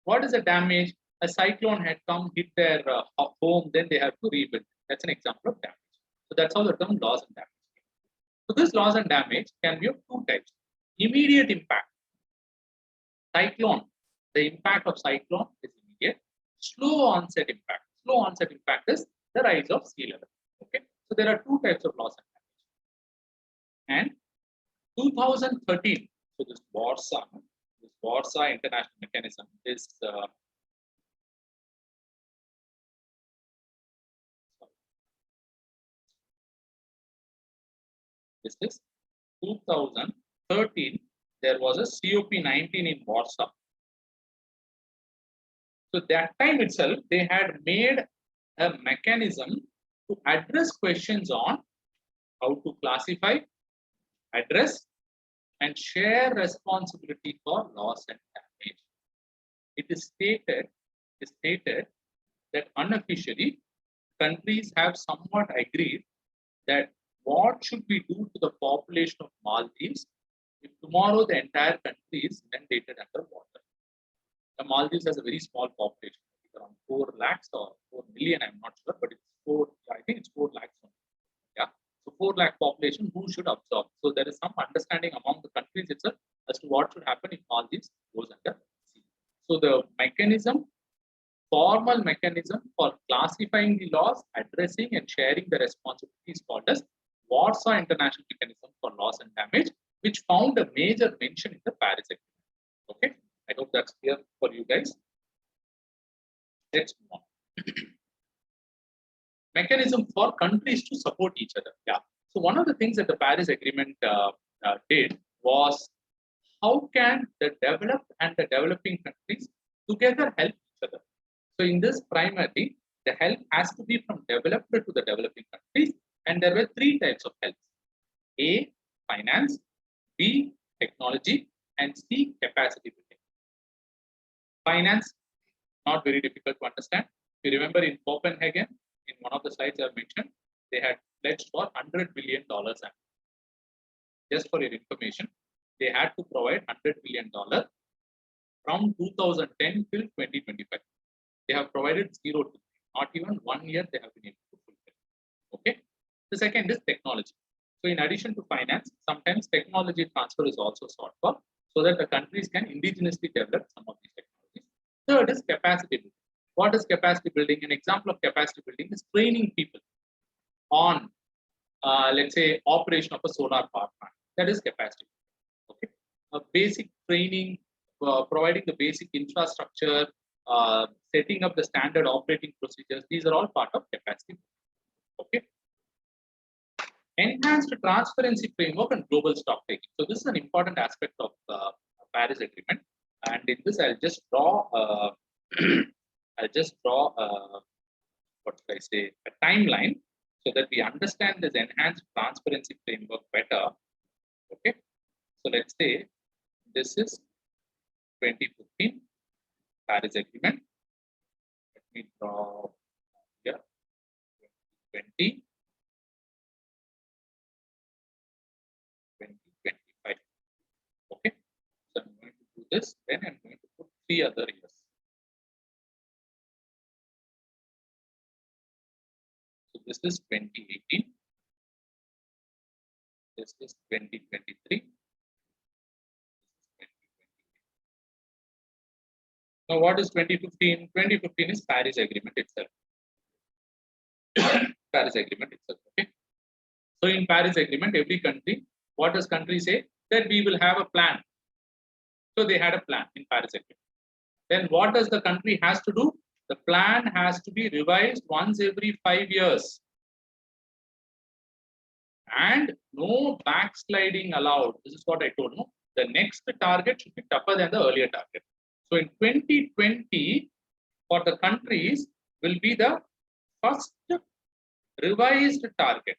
What is the damage? A cyclone had come, hit their home, then they have to rebuild. That's an example of damage. So that's how the term loss and damage. So this loss and damage can be of two types. Immediate impact. Cyclone. The impact of cyclone is immediate. Slow onset impact. Slow onset impact is the rise of sea level. Okay. So there are two types of loss and damage. And 2013, so this Warsaw International Mechanism is this is 2013. There was a COP19 in Warsaw. So that time itself, they had made a mechanism to address questions on how to classify, address, and share responsibility for loss and damage. It is stated that unofficially, countries have somewhat agreed that what should we do to the population of Maldives if tomorrow the entire country is inundated underwater. The Maldives has a very small population, around 4 lakhs or 4 million, I'm not sure, but it's 4, I think it's 4 lakhs only. Yeah. So 4 lakh population, who should absorb? So there is some understanding among the countries itself as to what should happen if Maldives goes under sea. So the mechanism, formal mechanism for classifying the loss, addressing and sharing the responsibility is called as Warsaw International Mechanism for Loss and Damage, which found a major mention in the Paris Agreement. Okay, I hope that's clear for you guys. Let's move on. Mechanism for countries to support each other. Yeah. So one of the things that the Paris Agreement did was, how can the developed and the developing countries together help each other? So in this, primarily, the help has to be from developed to the developing countries, and there were 3 types of help: A, finance; B, technology; and C, capacity building. Finance, not very difficult to understand. If you remember in Copenhagen, in one of the slides I mentioned, they had pledged for $100 billion. Just for your information, they had to provide $100 billion from 2010 till 2025. They have provided 0 to 3. Not even 1 year they have been able to fulfill. Okay. The second is technology. So in addition to finance, sometimes technology transfer is also sought for, so that the countries can indigenously develop some of these technologies. Third is capacity building. What is capacity building? An example of capacity building is training people on, let's say, operation of a solar power plant. That is capacity building. Okay. A basic training, providing the basic infrastructure, setting up the standard operating procedures. These are all part of capacity building. Okay. Enhanced transparency framework and global stock taking. So this is an important aspect of Paris Agreement, and in this I'll just draw what should I say, a timeline, so that we understand this enhanced transparency framework better. Okay, so let's say this is 2015 Paris Agreement. Let me draw here 2020. 2025. Okay, so I'm going to do this, then I'm going to put 3 other years. So this is 2018, this is 2023, now what is 2015? 2015 is Paris Agreement itself. Paris Agreement itself. Okay, so in Paris Agreement, every country, what does country say? That we will have a plan. So they had a plan in Paris Agreement. Then what does the country has to do? The plan has to be revised once every 5 years. And no backsliding allowed. This is what I told you. The next target should be tougher than the earlier target. So in 2020, for the countries, will be the first revised target.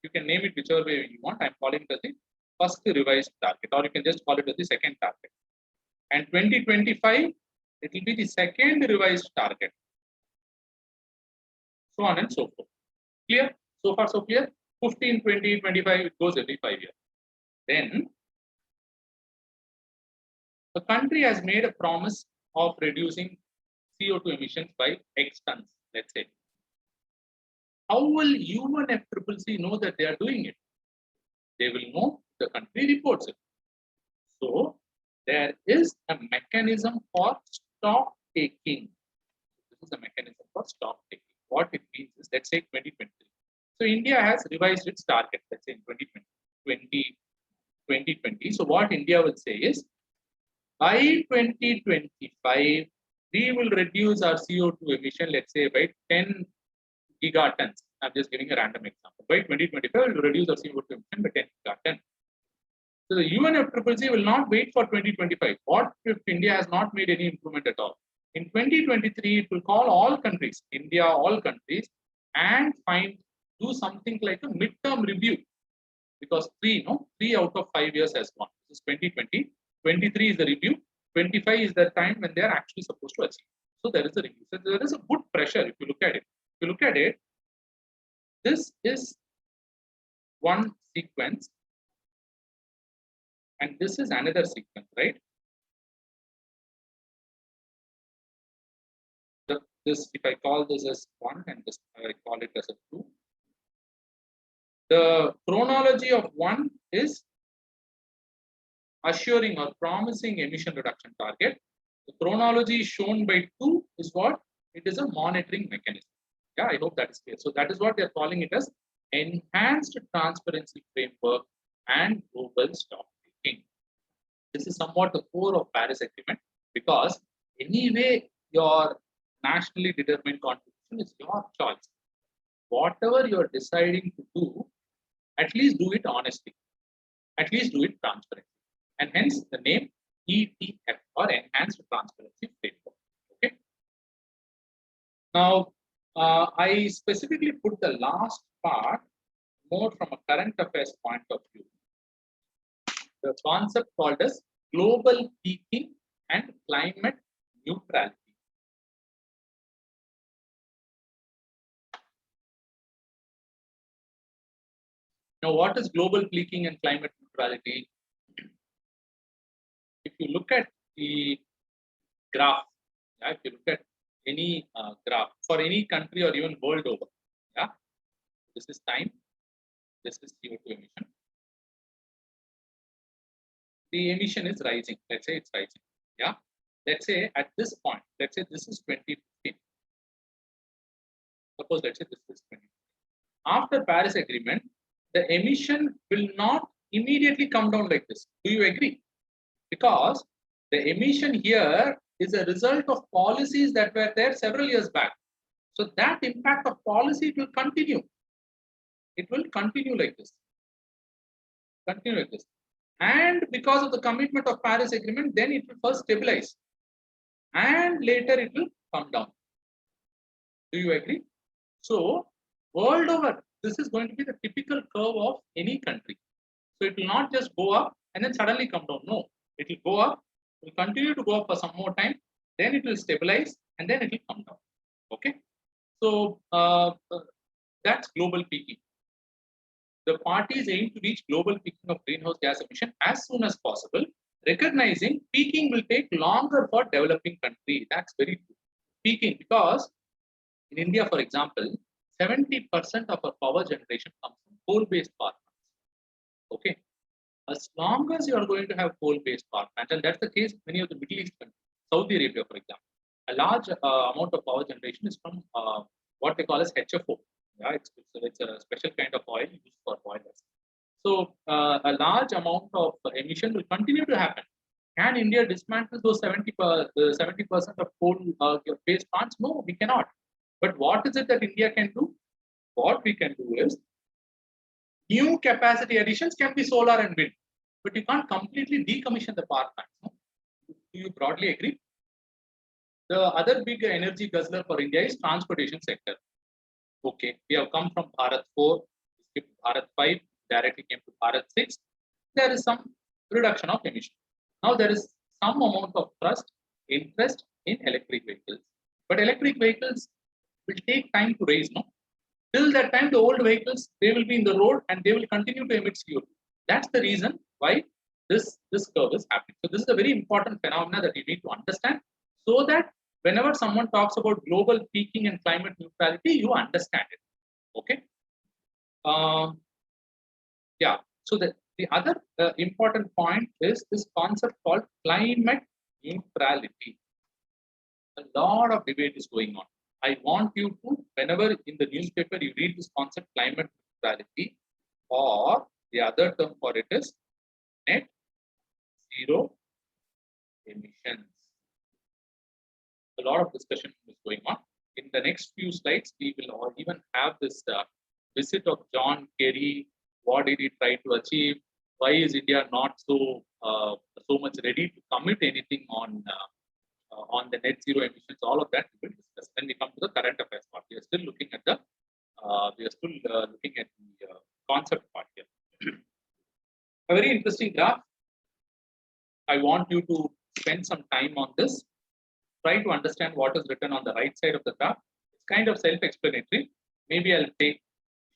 You can name it whichever way you want. I'm calling it as the first revised target, or you can just call it as the second target. And 2025, it will be the second revised target. So on and so forth. Clear? So far, so clear? 15, 20, 25, it goes every 5 years. Then, the country has made a promise of reducing CO2 emissions by X tons, let's say. How will UNFCCC know that they are doing it? They will know the country reports it. So, there is a mechanism for stock taking. This is a mechanism for stock taking. What it means is, let's say 2023. So India has revised its target, let's say in 2020. So what India will say is, by 2025, we will reduce our CO2 emission, let's say by 10 gigatons. I'm just giving a random example. By 2025, we will reduce our CO2 emission by 10 gigatons. So the UNFCCC will not wait for 2025. What if India has not made any improvement at all? In 2023, it will call all countries, India, all countries, and do something like a midterm review, because 3 out of 5 years has gone. This is 2020. 23 is the review. 25 is the time when they are actually supposed to achieve. So there is a review. So there is a good pressure if you look at it. you look at it, this is one sequence and this is another sequence, right? This, if I call this as 1 and this I call it as a 2. The chronology of 1 is assuring or promising emission reduction target. The chronology shown by 2 is what? It is a monitoring mechanism. Yeah, I hope that is clear. So that is what they are calling it as enhanced transparency framework and global stock taking. This is somewhat the core of Paris Agreement, because anyway your nationally determined contribution is your choice. Whatever you are deciding to do, at least do it honestly, at least do it transparently, and hence the name ETF, or Enhanced Transparency Framework. Okay. Now, I specifically put the last part more from a current affairs point of view. The concept called as global peaking and climate neutrality. Now, what is global peaking and climate neutrality? If you look at the graph, yeah, if you look at any graph for any country or even world over, yeah, this is time, this is CO2 emission. The emission is rising. Let's say it's rising. Yeah. Let's say at this point, let's say this is 2015. Suppose let's say this is 2015. After Paris Agreement, the emission will not immediately come down like this. Do you agree? Because the emission here is a result of policies that were there several years back. So that impact of policy will continue. It will continue like this. Continue like this. And because of the commitment of Paris Agreement, then it will first stabilize. And later it will come down. Do you agree? So world over, this is going to be the typical curve of any country. So it will not just go up and then suddenly come down. No, it will go up, it will continue to go up for some more time, then it will stabilize, and then it will come down. Okay. So that's global peaking. The parties aim to reach global peaking of greenhouse gas emission as soon as possible, recognizing peaking will take longer for developing countries. That's very true. Peaking, because in India, for example, 70% of our power generation comes from coal-based power plants. Okay. As long as you are going to have coal-based power plants, and that's the case in many of the Middle East countries, Saudi Arabia, for example, a large amount of power generation is from what they call as HFO. Yeah, it's a special kind of oil used for boilers. So a large amount of emission will continue to happen. Can India dismantle those 70% of coal-based plants? No, we cannot. But what is it that India can do? What we can do is, new capacity additions can be solar and wind, but you can't completely decommission the power plants. No? Do you broadly agree? The other big energy guzzler for India is transportation sector. Okay, we have come from Bharat 4, skipped Bharat 5, directly came to Bharat 6. There is some reduction of emission. Now there is some amount of interest in electric vehicles. But electric vehicles will take time to raise, no? Till that time, the old vehicles, they will be in the road and they will continue to emit CO2. That's the reason why this curve is happening. So this is a very important phenomenon that you need to understand, so that whenever someone talks about global peaking and climate neutrality, you understand it. Okay. Yeah. So the other important point is this concept called climate neutrality. A lot of debate is going on. I want you to, whenever in the newspaper you read this concept, climate neutrality, or the other term for it is net zero emissions. A lot of discussion is going on. In the next few slides, we will even have this visit of John Kerry. What did he try to achieve? Why is India not so much ready to commit anything on the net zero emissions? All of that we will discuss when we come to the current affairs part. We are still looking at the concept part here. A very interesting graph. I want you to spend some time on this. Try to understand what is written on the right side of the graph. It's kind of self-explanatory. Maybe I'll take a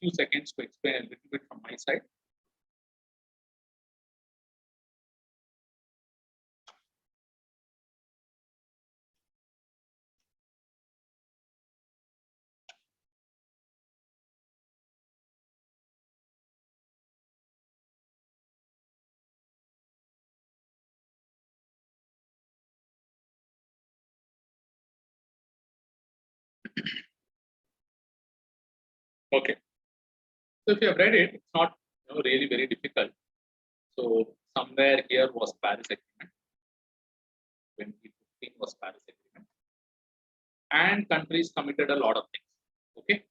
few seconds to explain a little bit from my side. Okay. So if you have read it, it's not really very difficult. So somewhere here was Paris Agreement. 2015 was Paris Agreement. And countries committed a lot of things. Okay.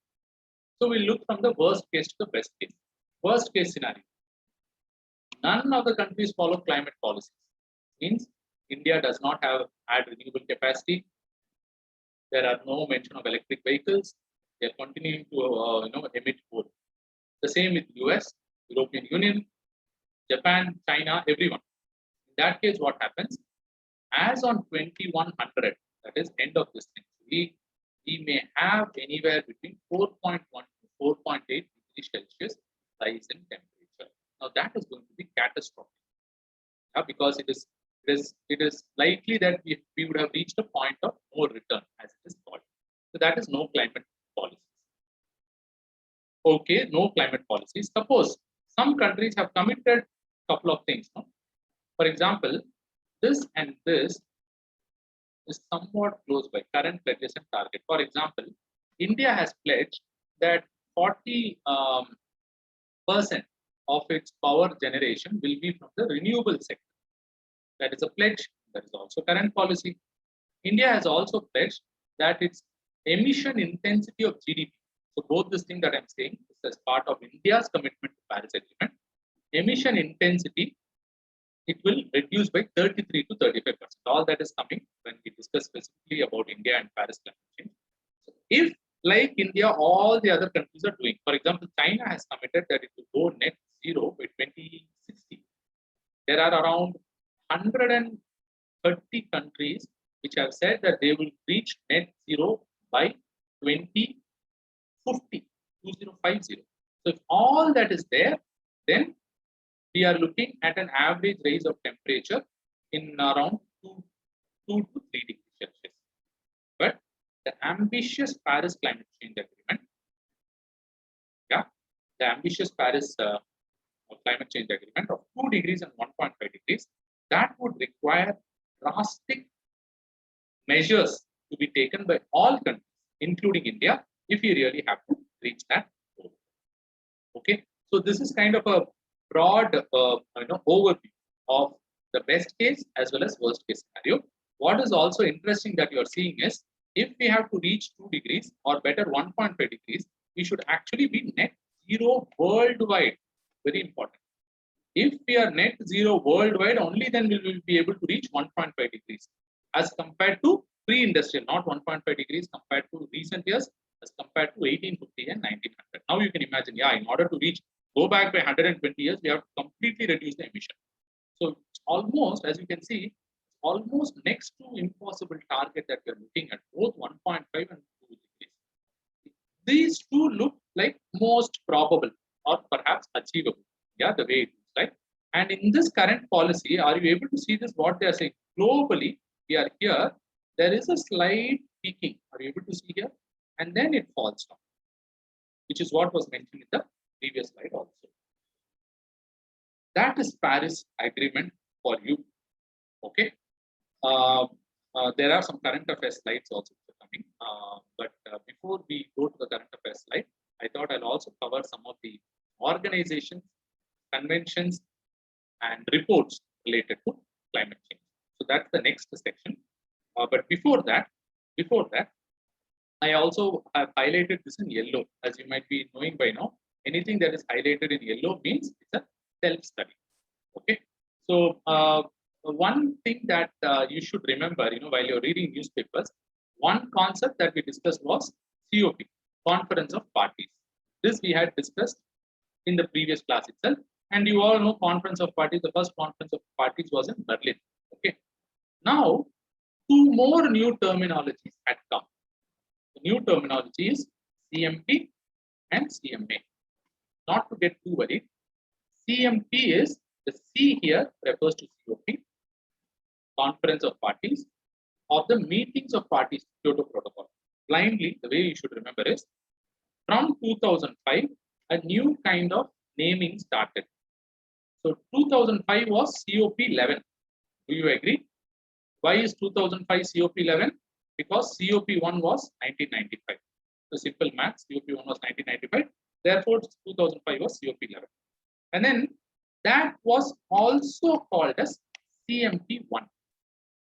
So we look from the worst case to the best case. Worst case scenario. None of the countries follow climate policies. Means India does not have add renewable capacity. There are no mention of electric vehicles. They are continuing to emit coal. The same with US, European Union, Japan, China, everyone. In that case, what happens? As on 2100, that is end of this century, we may have anywhere between 4.1 to 4.8 degrees Celsius rise in temperature. Now that is going to be catastrophic, because it is likely that we would have reached a point of no return, as it is called. So that is no climate policies. Okay, no climate policies. Suppose some countries have committed a couple of things. No? For example, this and this is somewhat close by current pledges and target. For example, India has pledged that 40% of its power generation will be from the renewable sector. That is a pledge. That is also current policy. India has also pledged that its emission intensity of GDP. So both this thing that I'm saying is as part of India's commitment to Paris Agreement. Emission intensity, it will reduce by 33 to 35%. All that is coming when we discuss specifically about India and Paris climate change. So if, like India, all the other countries are doing, for example, China has committed that it will go net zero by 2060. There are around 130 countries which have said that they will reach net zero by 2050. So if all that is there, then we are looking at an average rise of temperature in around 2 to 3 degrees Celsius. But the ambitious Paris Climate Change Agreement, the ambitious Paris Climate Change Agreement of 2 degrees and 1.5 degrees, that would require drastic measures to be taken by all countries, including India, if we really have to reach that goal. Okay, so this is kind of a broad overview of the best case as well as worst case scenario. What is also interesting that you are seeing is, if we have to reach 2 degrees or better 1.5 degrees, we should actually be net zero worldwide. Very important. If we are net zero worldwide, only then we will be able to reach 1.5 degrees as compared to pre-industrial, not 1.5 degrees compared to recent years, as compared to 1850 and 1900. Now you can imagine, in order to go back by 120 years, we have to completely reduce the emission. So it's almost, as you can see, almost next to impossible target that we are looking at, both 1.5 and 2 degrees. These two look like most probable or perhaps achievable, the way it looks like. And in this current policy, are you able to see this, what they are saying? Globally, we are here, there is a slight peaking. Are you able to see here? And then it falls down, which is what was mentioned in the previous slide also. That is Paris Agreement for you. Okay. There are some current affairs slides also coming. But before we go to the current affairs slide, I thought I'll also cover some of the organizations, conventions, and reports related to climate change. So that's the next section. But before that, I also have highlighted this in yellow. As you might be knowing by now, anything that is highlighted in yellow means it's a self-study. Okay. So one thing that you should remember, while you're reading newspapers, one concept that we discussed was COP, Conference of Parties. This we had discussed in the previous class itself. And you all know Conference of Parties, the first Conference of Parties was in Berlin. Okay. Now, two more new terminologies had come. new terminology is CMP and CMA. Not to get too worried, CMP is the C here refers to COP, Conference of Parties, of the meetings of parties Kyoto Protocol. Blindly, the way you should remember is from 2005, a new kind of naming started. So 2005 was COP11. Do you agree? Why is 2005 COP11? Because COP1 was 1995. So simple math, COP1 was 1995. Therefore, 2005 was COP11. And then that was also called as CMP1.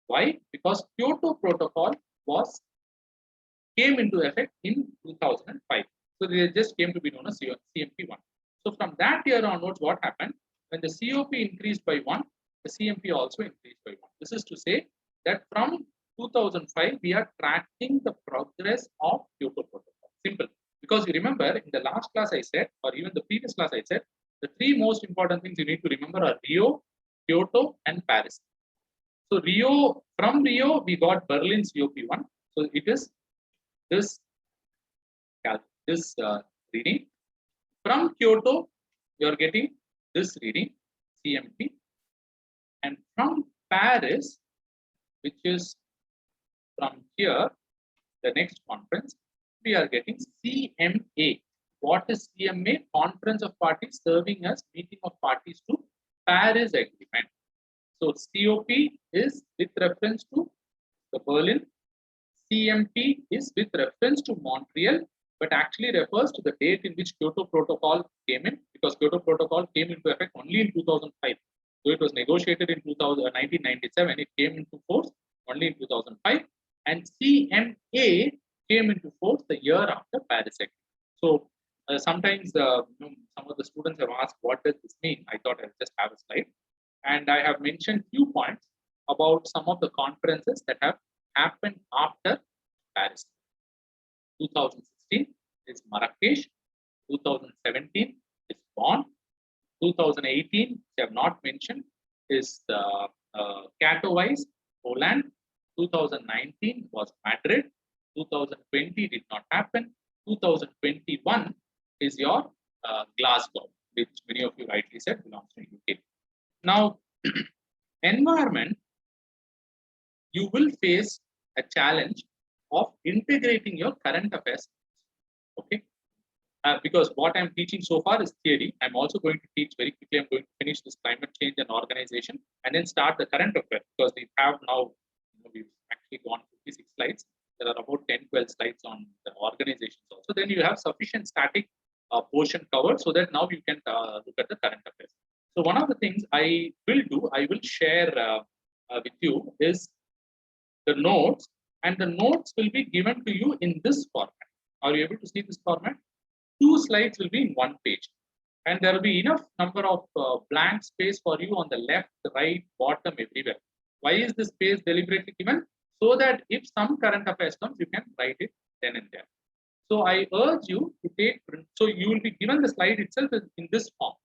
Why? Because Kyoto Protocol came into effect in 2005. So they just came to be known as CMP1. So from that year onwards, what happened? When the COP increased by 1, the CMP also increased by 1. This is to say that from 2005, we are tracking the progress of Kyoto Protocol. Simple. Because you remember in the last class I said, or even the previous class I said, the three most important things you need to remember are Rio, Kyoto, and Paris. So from Rio, we got Berlin COP1. So it is this reading. From Kyoto, you are getting this reading, CMP. And from Paris, which is from here, the next conference, we are getting CMA. What is CMA? Conference of Parties serving as meeting of parties to Paris Agreement. So COP is with reference to the Berlin. CMP is with reference to Montreal, but actually refers to the date in which Kyoto Protocol came in, because Kyoto Protocol came into effect only in 2005. So it was negotiated in 1997. It came into force only in 2005. And CMA came into force the year after Paris Agreement. So sometimes some of the students have asked, what does this mean? I thought I'll just have a slide. And I have mentioned few points about some of the conferences that have happened after Paris. 2016 is Marrakesh. 2017 is Bonn. 2018, which I have not mentioned, is Katowice, Poland. 2019 was Madrid. 2020 did not happen. 2021 is your Glasgow, which many of you rightly said belongs to UK. Now, environment, you will face a challenge of integrating your current affairs. Okay, because what I'm teaching so far is theory. I'm also going to teach very quickly. I'm going to finish this climate change and organization and then start the current affairs, because we have now, we've actually gone 56 slides. There are about 10-12 slides on the organizations also. Then you have sufficient static portion covered so that now you can look at the current affairs. So one of the things I will share with you is the notes, and the notes will be given to you in this format. Are you able to see this format? 2 slides will be in 1 page, and there will be enough number of blank space for you on the left, right, bottom, everywhere. Why is this space deliberately given? So that if some current affairs comes, you can write it then and there. So I urge you to take print. So you will be given the slide itself in this form,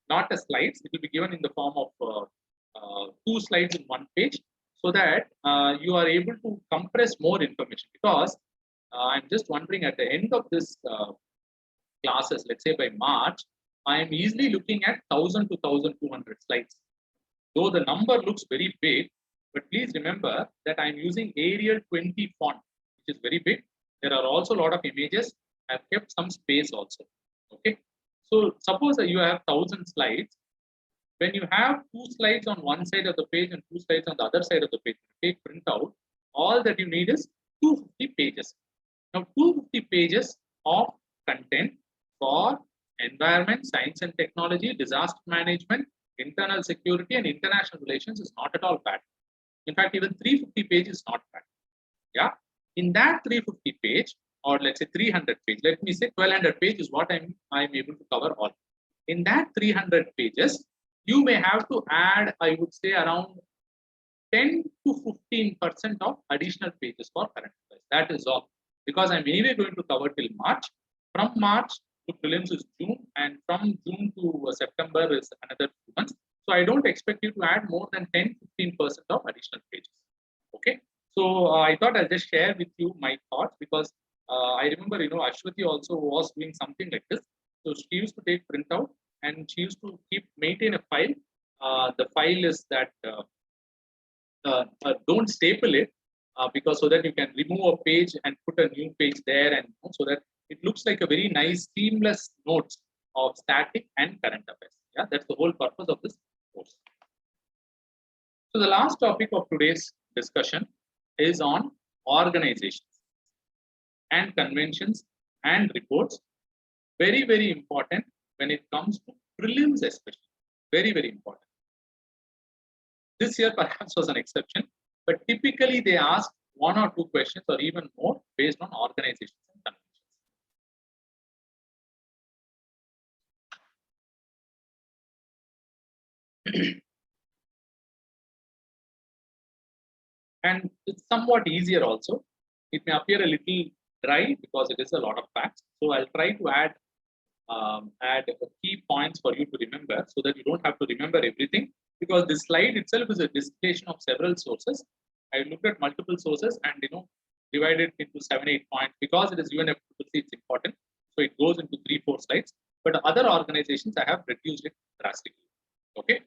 not as slides. It will be given in the form of 2 slides in 1 page, so that you are able to compress more information. Because I'm just wondering, at the end of this classes, let's say by March, I am easily looking at 1000 to 1200 slides. Though the number looks very big, but please remember that I'm using Arial 20 font, which is very big. There are also a lot of images. I've kept some space also. Okay. So suppose that you have 1000 slides. When you have 2 slides on one side of the page and 2 slides on the other side of the page, take print out, all that you need is 250 pages. Now 250 pages of content for environment, science and technology, disaster management, internal security and international relations is not at all bad. In fact, even 350 pages is not bad. Yeah. In that 350 page, or let's say 300 page, let me say 1200 page is what I'm able to cover all. In that 300 pages, you may have to add, I would say, around 10 to 15% of additional pages for current affairs. That is all. Because I'm anyway going to cover till March. From March to prelims is June, and from June to September is another 2 months. So I don't expect you to add more than 10-15% of additional pages. Okay. So I thought I'll just share with you my thoughts, because I remember, Ashwati also was doing something like this. So she used to take printout and she used to maintain a file. The file is that don't staple it because so that you can remove a page and put a new page there, and so that it looks like a very nice seamless notes of static and current affairs. Yeah, that's the whole purpose of this course. So the last topic of today's discussion is on organizations and conventions and reports. Very, very important when it comes to prelims, especially. Very, very important. This year perhaps was an exception, but typically they ask 1 or 2 questions or even more based on organizations and conventions. And it's somewhat easier also. It may appear a little dry because it is a lot of facts. So I'll try to add key points for you to remember so that you don't have to remember everything, because this slide itself is a distillation of several sources. I looked at multiple sources and divided into 7-8 points because it is UNFCCC, it's important. So it goes into 3-4 slides. But other organizations I have reduced it drastically. Okay.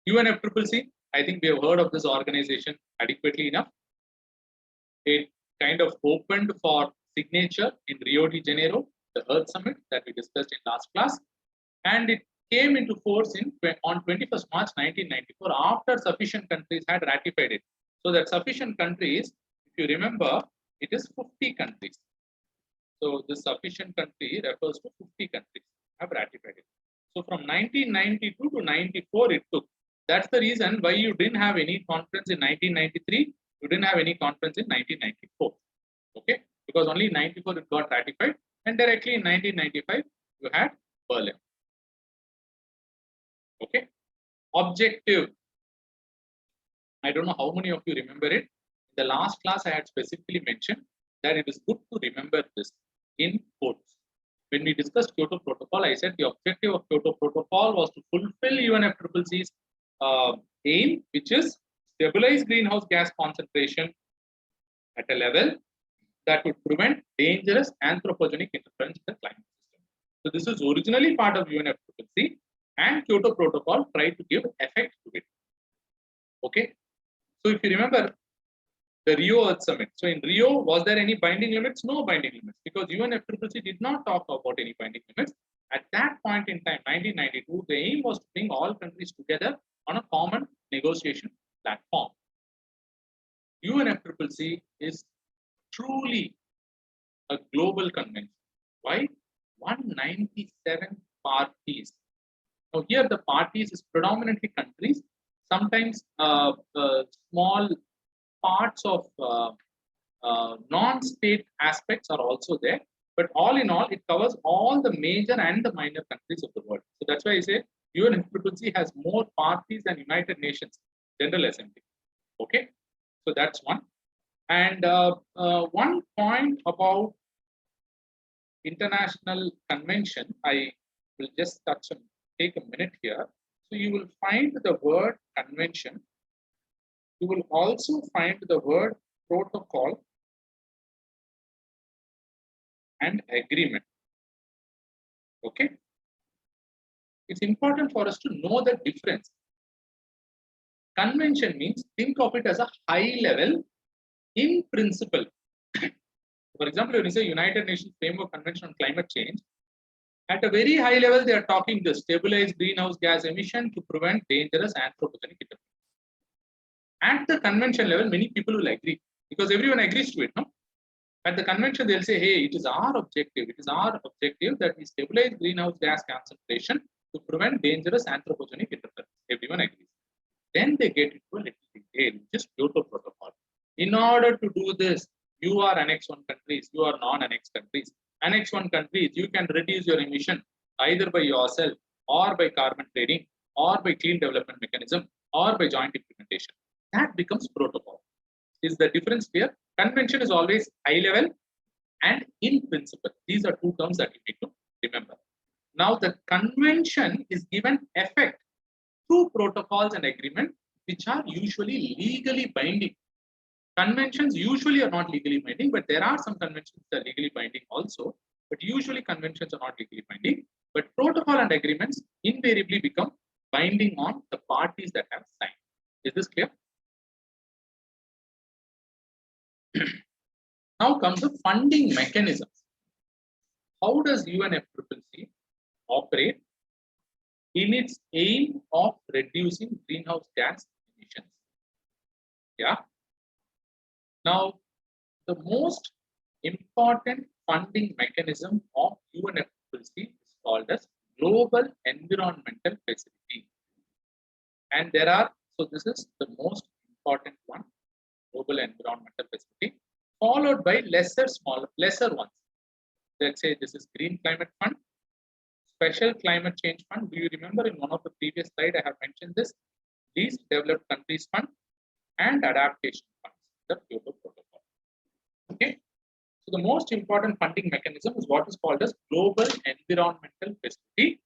UNFCCC, I think we have heard of this organization adequately enough. It kind of opened for signature in Rio de Janeiro, the Earth Summit that we discussed in last class, and it came into force on 21st March 1994 after sufficient countries had ratified it. So that sufficient countries, if you remember, it is 50 countries. So this sufficient country refers to 50 countries have ratified it. So from 1992 to 94 it took. That's the reason why you didn't have any conference in 1993. You didn't have any conference in 1994. Okay, because only in 94 it got ratified, and directly in 1995 you had Berlin. Okay, objective. I don't know how many of you remember it. In the last class, I had specifically mentioned that it is good to remember this in quotes. When we discussed Kyoto Protocol, I said the objective of Kyoto Protocol was to fulfill UNFCCC's aim, which is stabilize greenhouse gas concentration at a level that would prevent dangerous anthropogenic interference in the climate system. So this is originally part of UNFCCC, and Kyoto Protocol tried to give effect to it. Okay. So if you remember the Rio Earth Summit, so in Rio, was there any binding limits? No binding limits, because UNFCCC did not talk about any binding limits. At that point in time, 1992, the aim was to bring all countries together on a common negotiation platform. UNFCCC is truly a global convention. Why? 197 parties. Now here the parties is predominantly countries, sometimes small parts of non-state aspects are also there, but all in all, it covers all the major and the minor countries of the world. So that's why I say UNFCCC has more parties than United Nations General Assembly. Okay, so that's one. And one point about international convention, I will just take a minute here. So you will find the word convention. You will also find the word protocol and agreement. Okay. It's important for us to know the difference. Convention means think of it as a high level in principle. For example, when you say United Nations Framework Convention on Climate Change, at a very high level, they are talking the stabilized greenhouse gas emission to prevent dangerous anthropogenic interference. At the convention level, many people will agree because everyone agrees to it. No? At the convention, they'll say, hey, it is our objective. It is our objective that we stabilize greenhouse gas concentration to prevent dangerous anthropogenic interference. Everyone agrees. Then they get into a little detail, just Kyoto Protocol. In order to do this, you are Annex 1 countries, you are non-Annex countries. Annex 1 countries, you can reduce your emission either by yourself or by carbon trading or by clean development mechanism or by joint implementation. That becomes protocol. Is the difference clear? Convention is always high level and in principle. These are two terms that you need to remember. Now the convention is given effect through protocols and agreement, which are usually legally binding. Conventions usually are not legally binding, but there are some conventions that are legally binding also. But usually conventions are not legally binding. But protocol and agreements invariably become binding on the parties that have signed. Is this clear? Now comes the funding mechanisms. How does UNFCCC operate in its aim of reducing greenhouse gas emissions? Yeah. Now, the most important funding mechanism of UNFCCC is called as Global Environmental Facility. And there are, so this is the most important one, Global Environmental Facility, followed by lesser ones. Let's say this is Green Climate Fund, Special Climate Change Fund. Do you remember in one of the previous slides I have mentioned this? Least Developed Countries Fund and Adaptation Funds, the Kyoto Protocol. Okay. So the most important funding mechanism is what is called as Global Environmental Facility,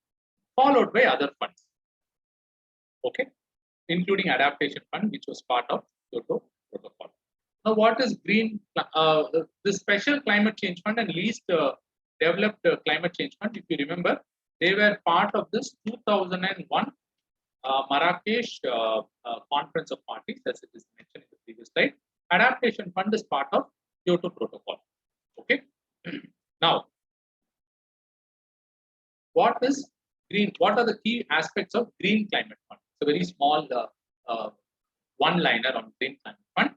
followed by other funds. Okay, including Adaptation Fund, which was part of Kyoto Protocol. Now, what is Green? The Special Climate Change Fund and Least Developed Climate Change Fund, if you remember, they were part of this 2001 Marrakesh Conference of Parties, as it is mentioned in the previous slide. Adaptation Fund is part of Kyoto Protocol. Okay. Now, what is green? What are the key aspects of Green Climate Fund? It's a very small one-liner on Green Climate Fund,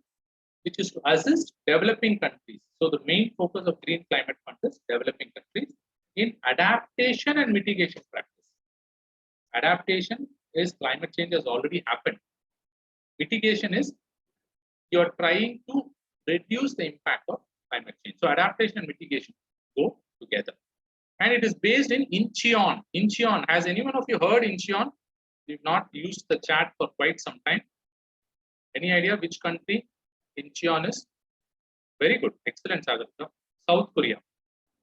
which is to assist developing countries. So the main focus of Green Climate Fund is developing countries in adaptation and mitigation practice. Adaptation is climate change has already happened. Mitigation is you're trying to reduce the impact of climate change. So adaptation and mitigation go together. And it is based in Incheon. Incheon, has anyone of you heard Incheon? We've not used the chat for quite some time. Any idea which country Incheon is? Very good, excellent, Sagar. South Korea.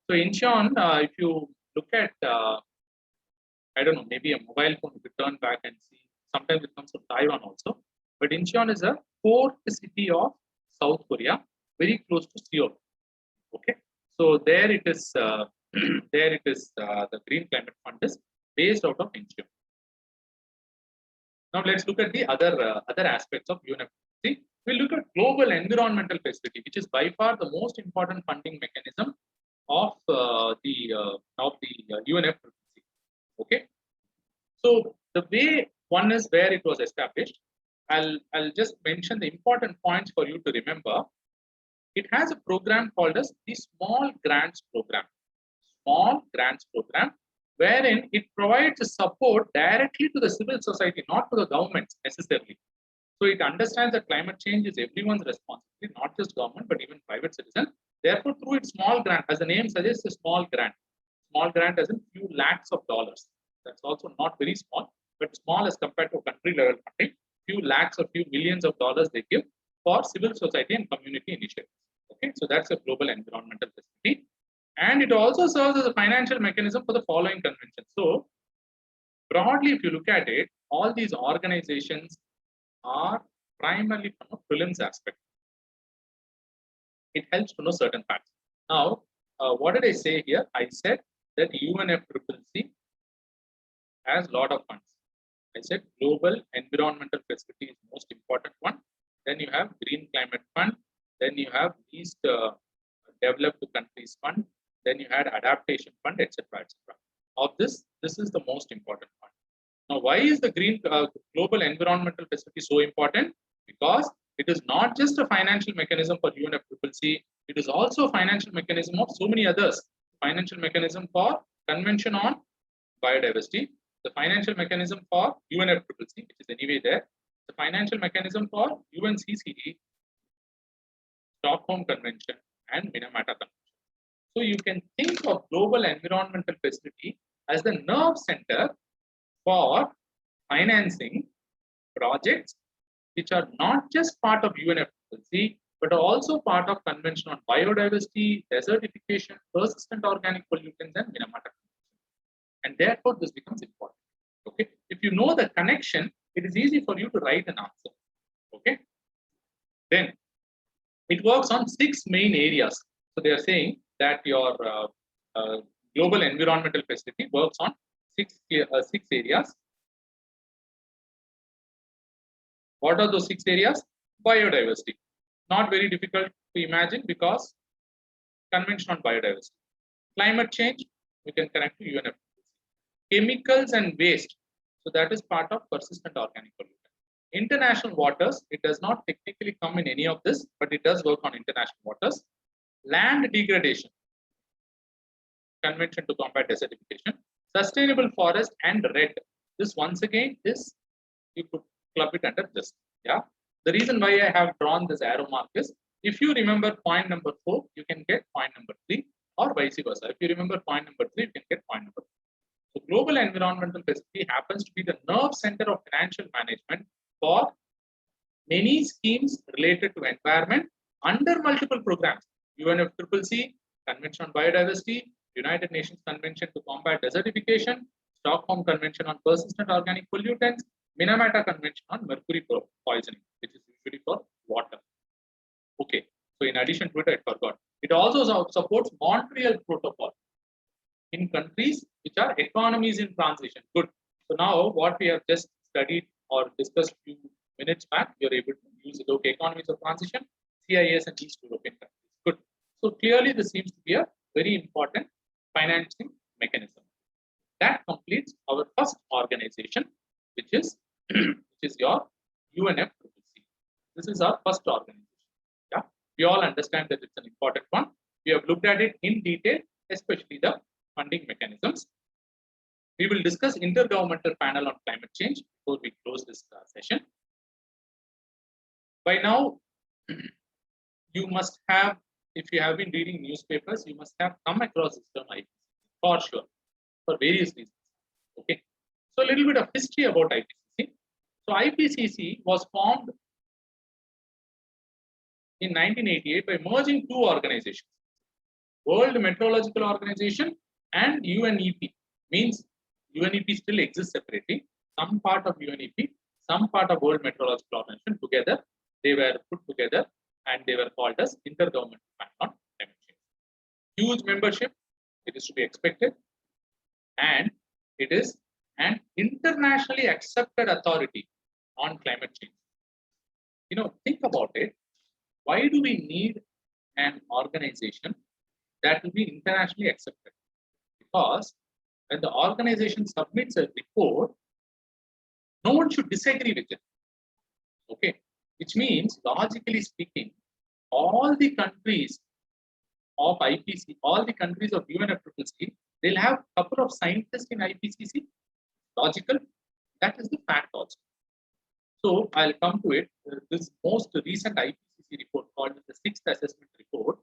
So Incheon, if you look at, I don't know, maybe a mobile phone, you could turn back and see. Sometimes it comes from Taiwan also. But Incheon is a fourth city of South Korea, very close to Seoul. Okay, so there it is. There it is. The Green Climate Fund is based out of Incheon. Now let's look at the other aspects of UNFCCC. We'll look at Global Environmental Facility, which is by far the most important funding mechanism of the UNFCCC. Okay, so the way one is where it was established. I'll just mention the important points for you to remember. It has a program called as the Small Grants Program. Small Grants Program, wherein it provides support directly to the civil society, not to the government necessarily. So it understands that climate change is everyone's responsibility, not just government, but even private citizen. Therefore, through its small grant, as the name suggests, a small grant as in few lakhs of dollars. That's also not very small, but small as compared to country level funding. Few lakhs or few millions of dollars they give for civil society and community initiatives. Okay, so that's a Global Environmental Facility. And it also serves as a financial mechanism for the following conventions. So, broadly, if you look at it, all these organizations are primarily from a prelims aspect. It helps to know certain facts. Now, what did I say here? I said that UNFCCC has a lot of funds. I said Global Environmental Facility is most important one. Then you have Green Climate Fund. Then you have Least Developed Countries Fund. Then you had Adaptation Fund, etc., etc. Of this is the most important fund. Now, why is the Global Environmental Facility so important? Because it is not just a financial mechanism for UNFCCC. It is also a financial mechanism of so many others. Financial mechanism for Convention on Biodiversity. The financial mechanism for UNFCCC, which is anyway there. The financial mechanism for UNCCD, Stockholm Convention, and Minamata Convention. So you can think of Global Environmental Facility as the nerve center for financing projects which are not just part of UNFCCC, but also part of Convention on Biodiversity, Desertification, Persistent Organic Pollutants, and Minamata Convention. And therefore, this becomes important. Okay, if you know the connection, it is easy for you to write an answer. Okay, then It works on 6 main areas. So they are saying that your global environmental facility works on six areas. What are those 6 areas? Biodiversity. Not very difficult to imagine because Convention on Biodiversity. Climate change, we can connect to UNFCCC. Chemicals and waste. So that is part of persistent organic pollutant. International waters, it does not technically come in any of this, but it does work on international waters. Land degradation, Convention to Combat Desertification. Sustainable forest and RED. This once again is, you could club it under this. Yeah. The reason why I have drawn this arrow mark is, if you remember point number 4, you can get point number 3, or vice versa. If you remember point number 3, you can get point number 4. So global environmental facility happens to be the nerve center of financial management for many schemes related to environment under multiple programs. UNFCCC, Convention on Biodiversity, United Nations Convention to Combat Desertification, Stockholm Convention on Persistent Organic Pollutants, Minamata Convention on Mercury Poisoning, which is usually for water. Okay, so in addition to it, I forgot. It also supports Montreal Protocol in countries which are economies in transition. Good. So now what we have just studied or discussed a few minutes back, you're able to use it. Okay, economies of transition, CIS and East European countries. Good. So clearly this seems to be a very important financing mechanism. That completes our first organization, which is your UNFCCC. This is our first organization. Yeah, we all understand that it's an important one. We have looked at it in detail, especially the funding mechanisms. We will discuss Intergovernmental Panel on Climate Change before we close this session. By now, you must have, if you have been reading newspapers, you must have come across this term IPCC for sure, for various reasons. Okay, so a little bit of history about IPCC. So IPCC was formed in 1988 by merging 2 organizations, World Meteorological Organization and UNEP. Means UNEP still exists separately. Some part of UNEP, some part of World Meteorological Organization together, they were put together and they were called as Intergovernmental Panel on Climate Change. Huge membership, it is to be expected, and it is an internationally accepted authority on climate change. You know, think about it. Why do we need an organization that will be internationally accepted? Because when the organization submits a report, no one should disagree with it. Okay, which means, logically speaking, all the countries of IPCC, all the countries of UNFCCC, they'll have a couple of scientists in IPCC. Logical, that is the fact also. So I'll come to it. This most recent IPCC report, called the 6th assessment report,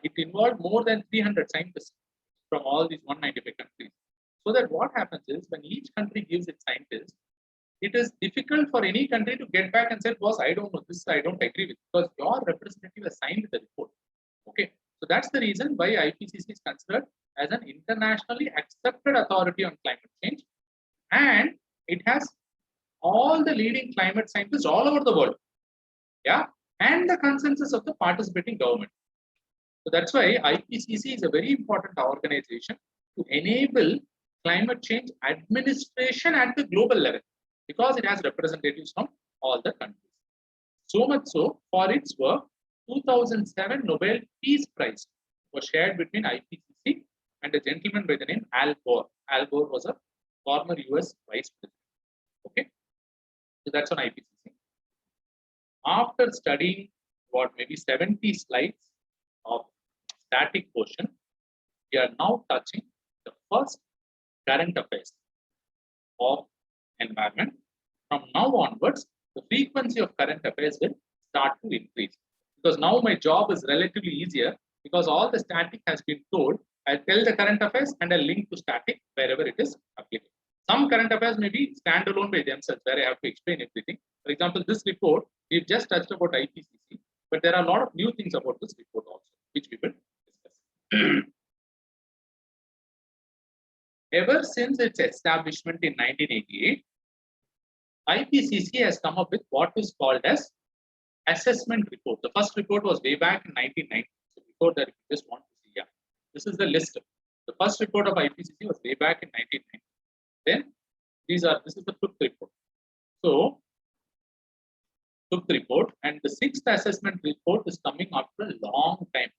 it involved more than 300 scientists from all these 195 countries. So that what happens is, when each country gives its scientists, it is difficult for any country to get back and say, boss, I don't know this, I don't agree with, because your representative has signed the report. Okay, so that's the reason why IPCC is considered as an internationally accepted authority on climate change, and it has all the leading climate scientists all over the world. Yeah, and the consensus of the participating government. So that's why IPCC is a very important organization to enable climate change administration at the global level, because it has representatives from all the countries. So much so, for its work, 2007 Nobel Peace Prize was shared between IPCC and a gentleman by the name Al Gore. Al Gore was a former US Vice President. Okay, so that's on IPCC. After studying what maybe 70 slides of static portion, we are now touching the first current affairs of environment. From now onwards, the frequency of current affairs will start to increase, because now my job is relatively easier, because all the static has been told. I'll tell the current affairs and I'll link to static wherever it is applicable. Some current affairs may be standalone by themselves, where I have to explain everything. For example, this report, we've just touched about IPCC, but there are a lot of new things about this report also, which we will discuss. Ever since its establishment in 1988, IPCC has come up with what is called as assessment report. The first report was way back in 1990. So before that, if you just want to see, yeah, this is the list. The first report of IPCC was way back in 1990. Then this is the fifth report. So fifth report, and the sixth assessment report is coming after a long time.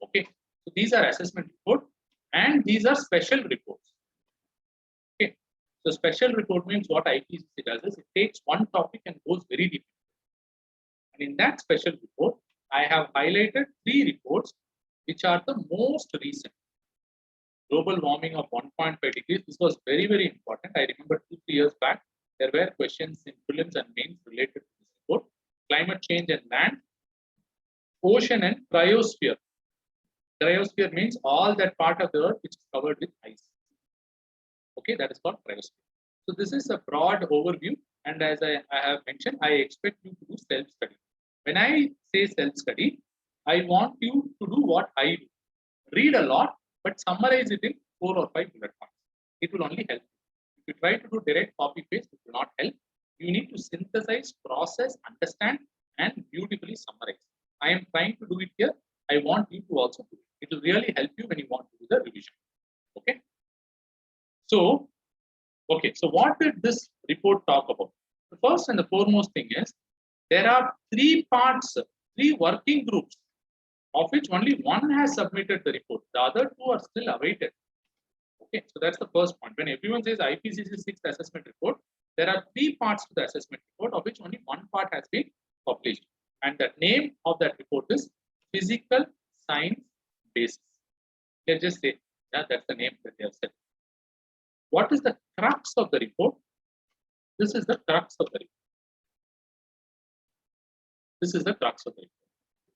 Okay, so these are assessment report, and these are special reports. Okay, so special report means what IPCC does is it takes one topic and goes very deep. And in that special report, I have highlighted 3 reports which are the most recent. Global warming of 1.5 degrees. This was very, very important. I remember 2-3 years back, there were questions in prelims and mains related to this report. Climate change and land, ocean and cryosphere. Cryosphere means all that part of the earth which is covered with ice. Okay, that is called cryosphere. So this is a broad overview, and as I have mentioned, I expect you to do self-study. When I say self-study, I want you to do what I do. Read a lot, but summarize it in 4 or 5 bullet points. It will only help. If you try to do direct copy-paste, it will not help. You need to synthesize, process, understand, and beautifully summarize. I am trying to do it here. I want you to also do it. It will really help you when you want to do the revision. Okay. So what did this report talk about? The first and the foremost thing is there are 3 parts, 3 working groups, of which only one has submitted the report. The other 2 are still awaited. Okay, so that's the first point. When everyone says IPCC 6th assessment report, there are 3 parts to the assessment report, of which only one part has been published. And the name of that report is Physical Science Basis. Let's just say, yeah, that's the name that they have said. What is the crux of the report? This is the crux of the report. This is the crux of the report.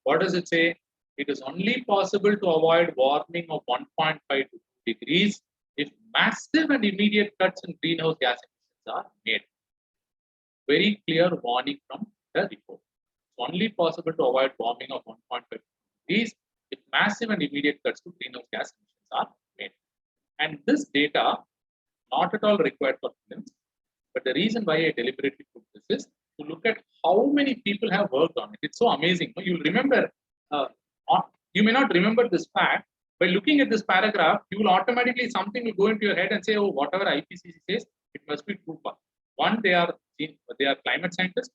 What does it say? It is only possible to avoid warming of 1.5 to 2 degrees if massive and immediate cuts in greenhouse gas emissions are made. Very clear warning from the report. It's only possible to avoid warming of 1.5 degrees if massive and immediate cuts to greenhouse gas emissions are made. And this data, not at all required for prelims, but the reason why I deliberately put this is to look at how many people have worked on it. It's so amazing. You'll remember, you may not remember this fact. By looking at this paragraph, you will automatically, something will go into your head and say, oh, whatever IPCC says, it must be true. One, they are climate scientists.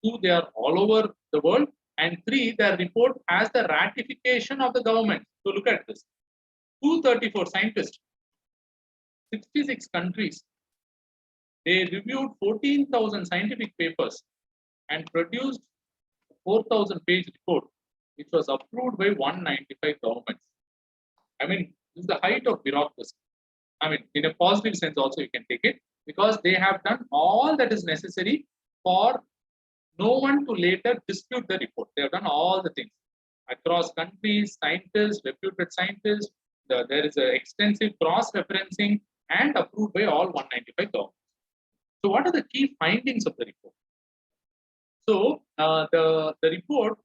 2, they are all over the world. And 3, their report has the ratification of the government. So look at this. 234 scientists, 66 countries. They reviewed 14,000 scientific papers and produced a 4,000-page report, which was approved by 195 governments. I mean, this is the height of bureaucracy. I mean, in a positive sense also you can take it, because they have done all that is necessary for no one to later dispute the report. They have done all the things. Across countries, scientists, reputed scientists, there is an extensive cross-referencing and approved by all 195 governments. So what are the key findings of the report? So the report,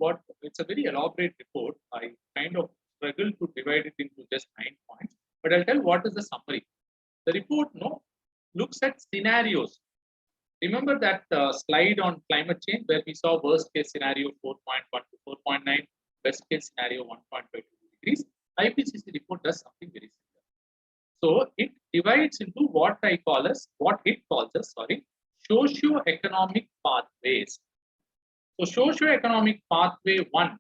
it's a very elaborate report. I kind of struggle to divide it into just 9 points, but I'll tell what is the summary. The report looks at scenarios. Remember that slide on climate change where we saw worst case scenario 4.1 to 4.9, best case scenario 1.5 to 2 degrees. IPCC report does something very similar. So it divides into what it calls as socio-economic pathways. So socio-economic pathway 1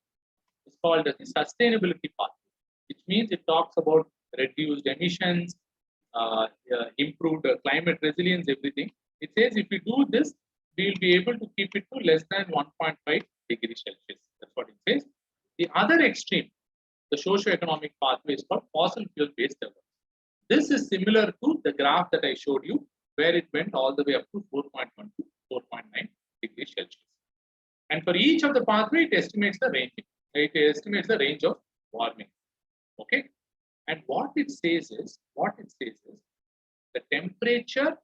is called as the sustainability pathway, which means it talks about reduced emissions, improved climate resilience, everything. It says if we do this, we will be able to keep it to less than 1.5 degrees Celsius. That's what it says. The other extreme, the socio-economic pathway, is called fossil fuel-based development. This is similar to the graph that I showed you, where it went all the way up to 4.1 to 4.9 degrees Celsius. And for each of the pathway, it estimates the range. It estimates the range of warming. Okay. And what it says is the temperature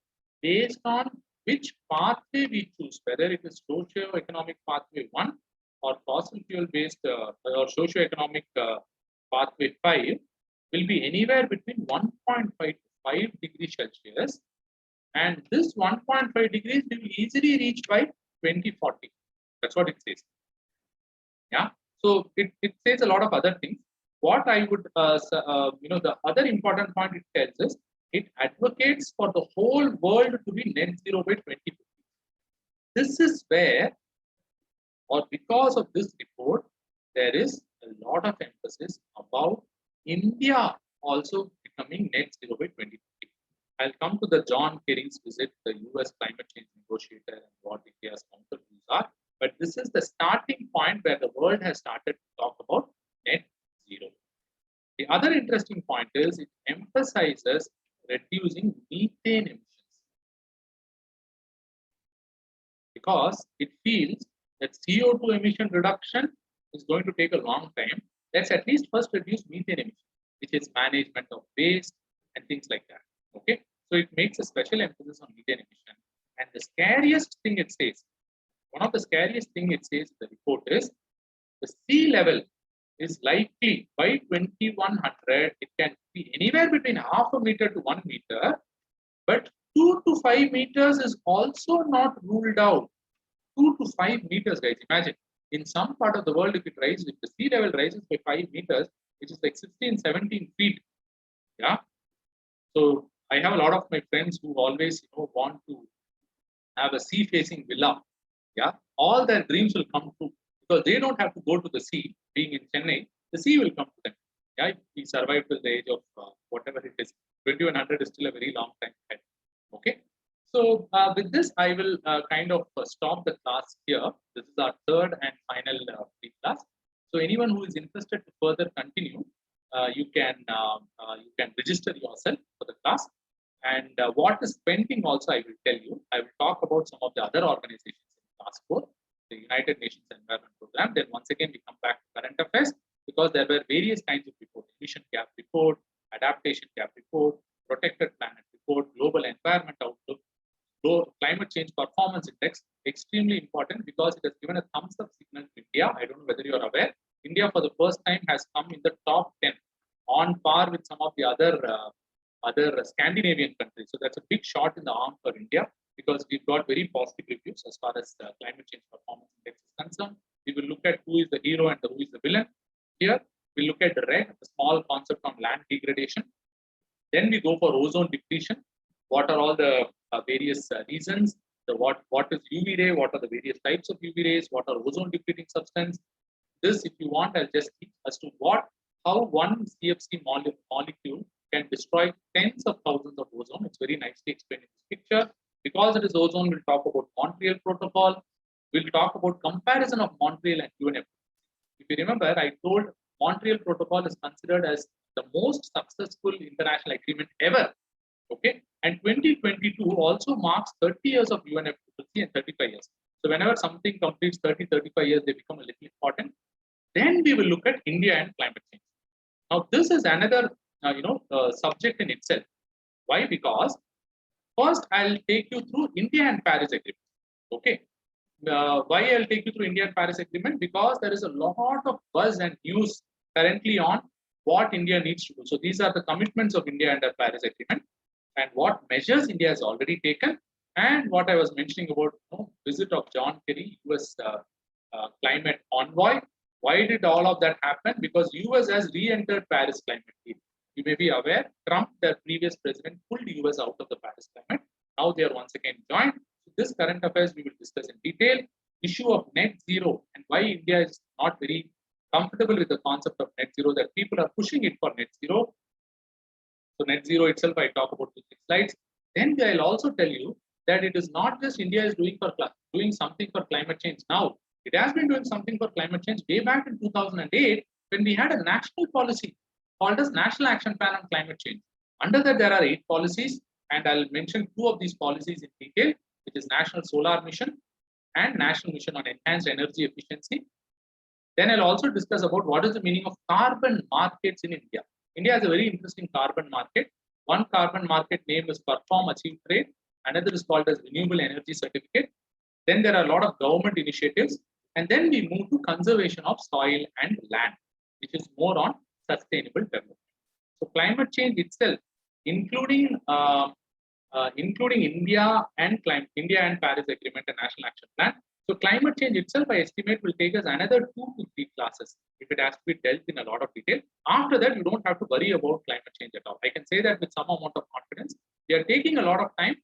based on which pathway we choose, whether it is socio-economic pathway 1 or fossil fuel-based or socio-economic pathway 5, will be anywhere between 1.5 to 5 degrees Celsius. And this 1.5 degrees we will easily reach by 2040. That's what it says. Yeah. So it says a lot of other things. What I would, the other important point it tells us, it advocates for the whole world to be net zero by 2050. This is where, or because of this report, there is a lot of emphasis about India also becoming net zero by 2050. I'll come to the John Kerry's visit, the US climate change negotiator, and what India's counter views are. But this is the starting point where the world has started to talk about net zero. The other interesting point is it emphasizes reducing methane emissions because it feels that CO2 emission reduction is going to take a long time. Let's at least first reduce methane emission, which is management of waste and things like that. Okay, so it makes a special emphasis on methane emission. And the scariest thing it says, one of the scariest thing it says in the report is the sea level is likely by 2100, it can be anywhere between half a meter to 1 meter, but 2 to 5 meters is also not ruled out. 2 to 5 meters, guys. Imagine in some part of the world, if the sea level rises by 5 meters, which is like 16, 17 feet. Yeah. So I have a lot of my friends who always want to have a sea facing villa. Yeah. All their dreams will come true because they don't have to go to the sea. Being in Chennai, the sea will come to them. Yeah. If we survive till the age of whatever it is, 2100 is still a very long time ahead. Okay. So with this, I will kind of stop the class here. This is our third and final free class. So anyone who is interested to further continue, you can register yourself for the class. And what is pending also, I will tell you. I will talk about some of the other organizations in class 4, the United Nations Environment Program. Then once again, we come back to current affairs because there were various kinds of reports: emission gap report, adaptation gap report, protected planet report, global environment outlook, climate change performance index. Extremely important because it has given a thumbs up signal to India. I don't know whether you are aware. India for the first time has come in the top 10 on par with some of the other Scandinavian countries. So that's a big shot in the arm for India because we've got very positive reviews as far as climate change performance index is concerned. We will look at who is the hero and who is the villain. Here, we look at the red, the small concept on land degradation. Then we go for ozone depletion. What are all the various reasons? What is UV ray? What are the various types of UV rays? What are ozone depleting substance? This, if you want, I'll just teach as to how one CFC molecule can destroy tens of thousands of ozone. It's very nicely explained in this picture. Because it is ozone, we'll talk about Montreal Protocol. We'll talk about comparison of Montreal and UNFCCC. If you remember, I told Montreal Protocol is considered as the most successful international agreement ever. Okay, and 2022 also marks 30 years of UNFCCC and 35 years. So whenever something completes 30, 35 years, they become a little important. Then we will look at India and climate change. Now this is another subject in itself. Why? Because first I'll take you through India and Paris Agreement. Okay. Why I'll take you through India and Paris Agreement? Because there is a lot of buzz and news currently on what India needs to do. So these are the commitments of India under Paris Agreement and what measures India has already taken, and what I was mentioning about visit of John Kerry, US climate envoy. Why did all of that happen? Because US has re-entered Paris climate deal. You may be aware, Trump, the previous president, pulled US out of the Paris climate. Now they are once again joined. So this current affairs we will discuss in detail. Issue of net zero and why India is not very comfortable with the concept of net zero, that people are pushing it for net zero. So net zero itself, I talk about 2 slides. Then I'll also tell you that it is not just India is doing something for climate change now. It has been doing something for climate change way back in 2008 when we had a national policy called as National Action Plan on Climate Change. Under that, there are 8 policies, and I'll mention 2 of these policies in detail, which is National Solar Mission and National Mission on Enhanced Energy Efficiency. Then I'll also discuss about what is the meaning of carbon markets in India. India has a very interesting carbon market. One carbon market name is Perform Achieve Trade. Another is called as Renewable Energy Certificate. Then there are a lot of government initiatives. And then we move to conservation of soil and land, which is more on sustainable development. So climate change itself, including India and Paris Agreement and National Action Plan, So climate change itself, I estimate, will take us another 2 to 3 classes if it has to be dealt in a lot of detail. After that, you don't have to worry about climate change at all. I can say that with some amount of confidence. We are taking a lot of time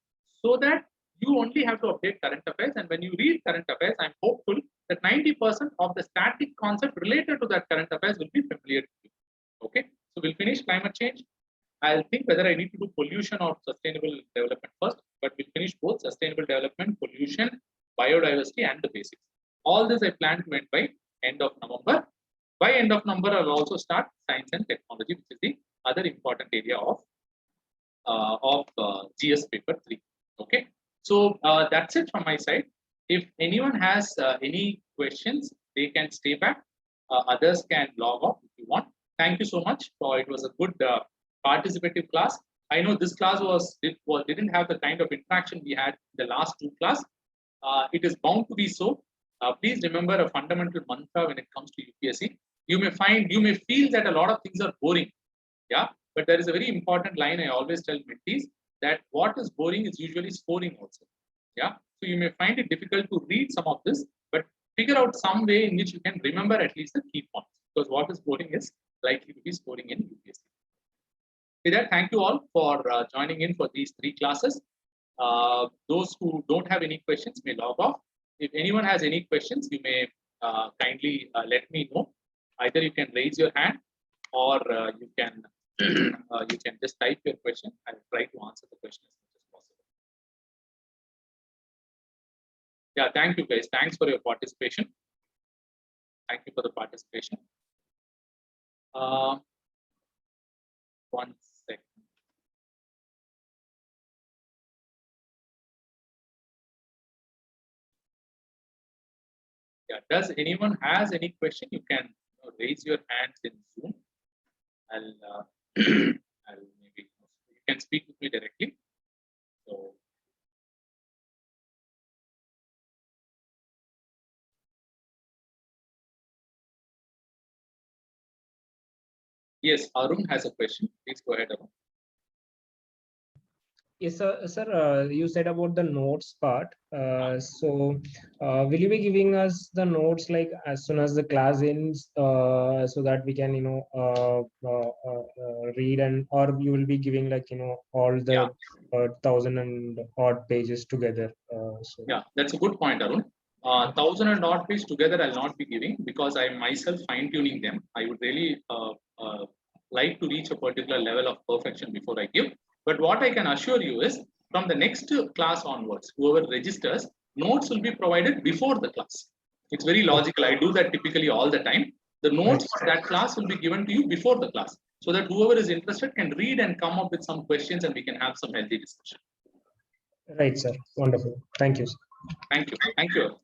so that you only have to update current affairs. And when you read current affairs, I'm hopeful that 90% of the static concept related to that current affairs will be familiar to you. Okay, so we'll finish climate change. I'll think whether I need to do pollution or sustainable development first, but we'll finish both sustainable development, pollution, biodiversity, and the basics. All this I plan to end by end of November. By end of November, I'll also start science and technology, which is the other important area of GS paper 3. Okay, so that's it from my side. If anyone has any questions, they can stay back. Others can log off if you want. Thank you so much. It was a good participative class. I know this class didn't have the kind of interaction we had in the last 2 classes. It is bound to be so. Please remember a fundamental mantra when it comes to UPSC. You may feel that a lot of things are boring, yeah. But there is a very important line I always tell mentees, that what is boring is usually scoring also, yeah. So you may find it difficult to read some of this, but figure out some way in which you can remember at least the key points, because what is boring is likely to be scoring in UPSC. With that, thank you all for joining in for these 3 classes. Those who don't have any questions may log off. If anyone has any questions, you may kindly let me know. Either you can raise your hand, or you can just type your question. I will try to answer the question as much as possible. Yeah, thank you guys. Thanks for your participation. Thank you for the participation. 1 second. Yeah, does anyone has any question? You can raise your hands in Zoom. I'll maybe you can speak with me directly. So yes, Arun has a question. Please go ahead, Arun. Yes, sir. You said about the notes part. So, will you be giving us the notes like as soon as the class ends, so that we can, read, and or you will be giving like all the 1,000 and odd pages together? So yeah, that's a good point, Arun. 1,000 and odd pages together I'll not be giving, because I myself fine tuning them. I would really like to reach a particular level of perfection before I give. But what I can assure you is, from the next class onwards, whoever registers, notes will be provided before the class. It's very logical. I do that typically all the time. The notes for that class will be given to you before the class, so that whoever is interested can read and come up with some questions, and we can have some healthy discussion. right, sir. Wonderful. Thank you, sir. Thank you. Thank you.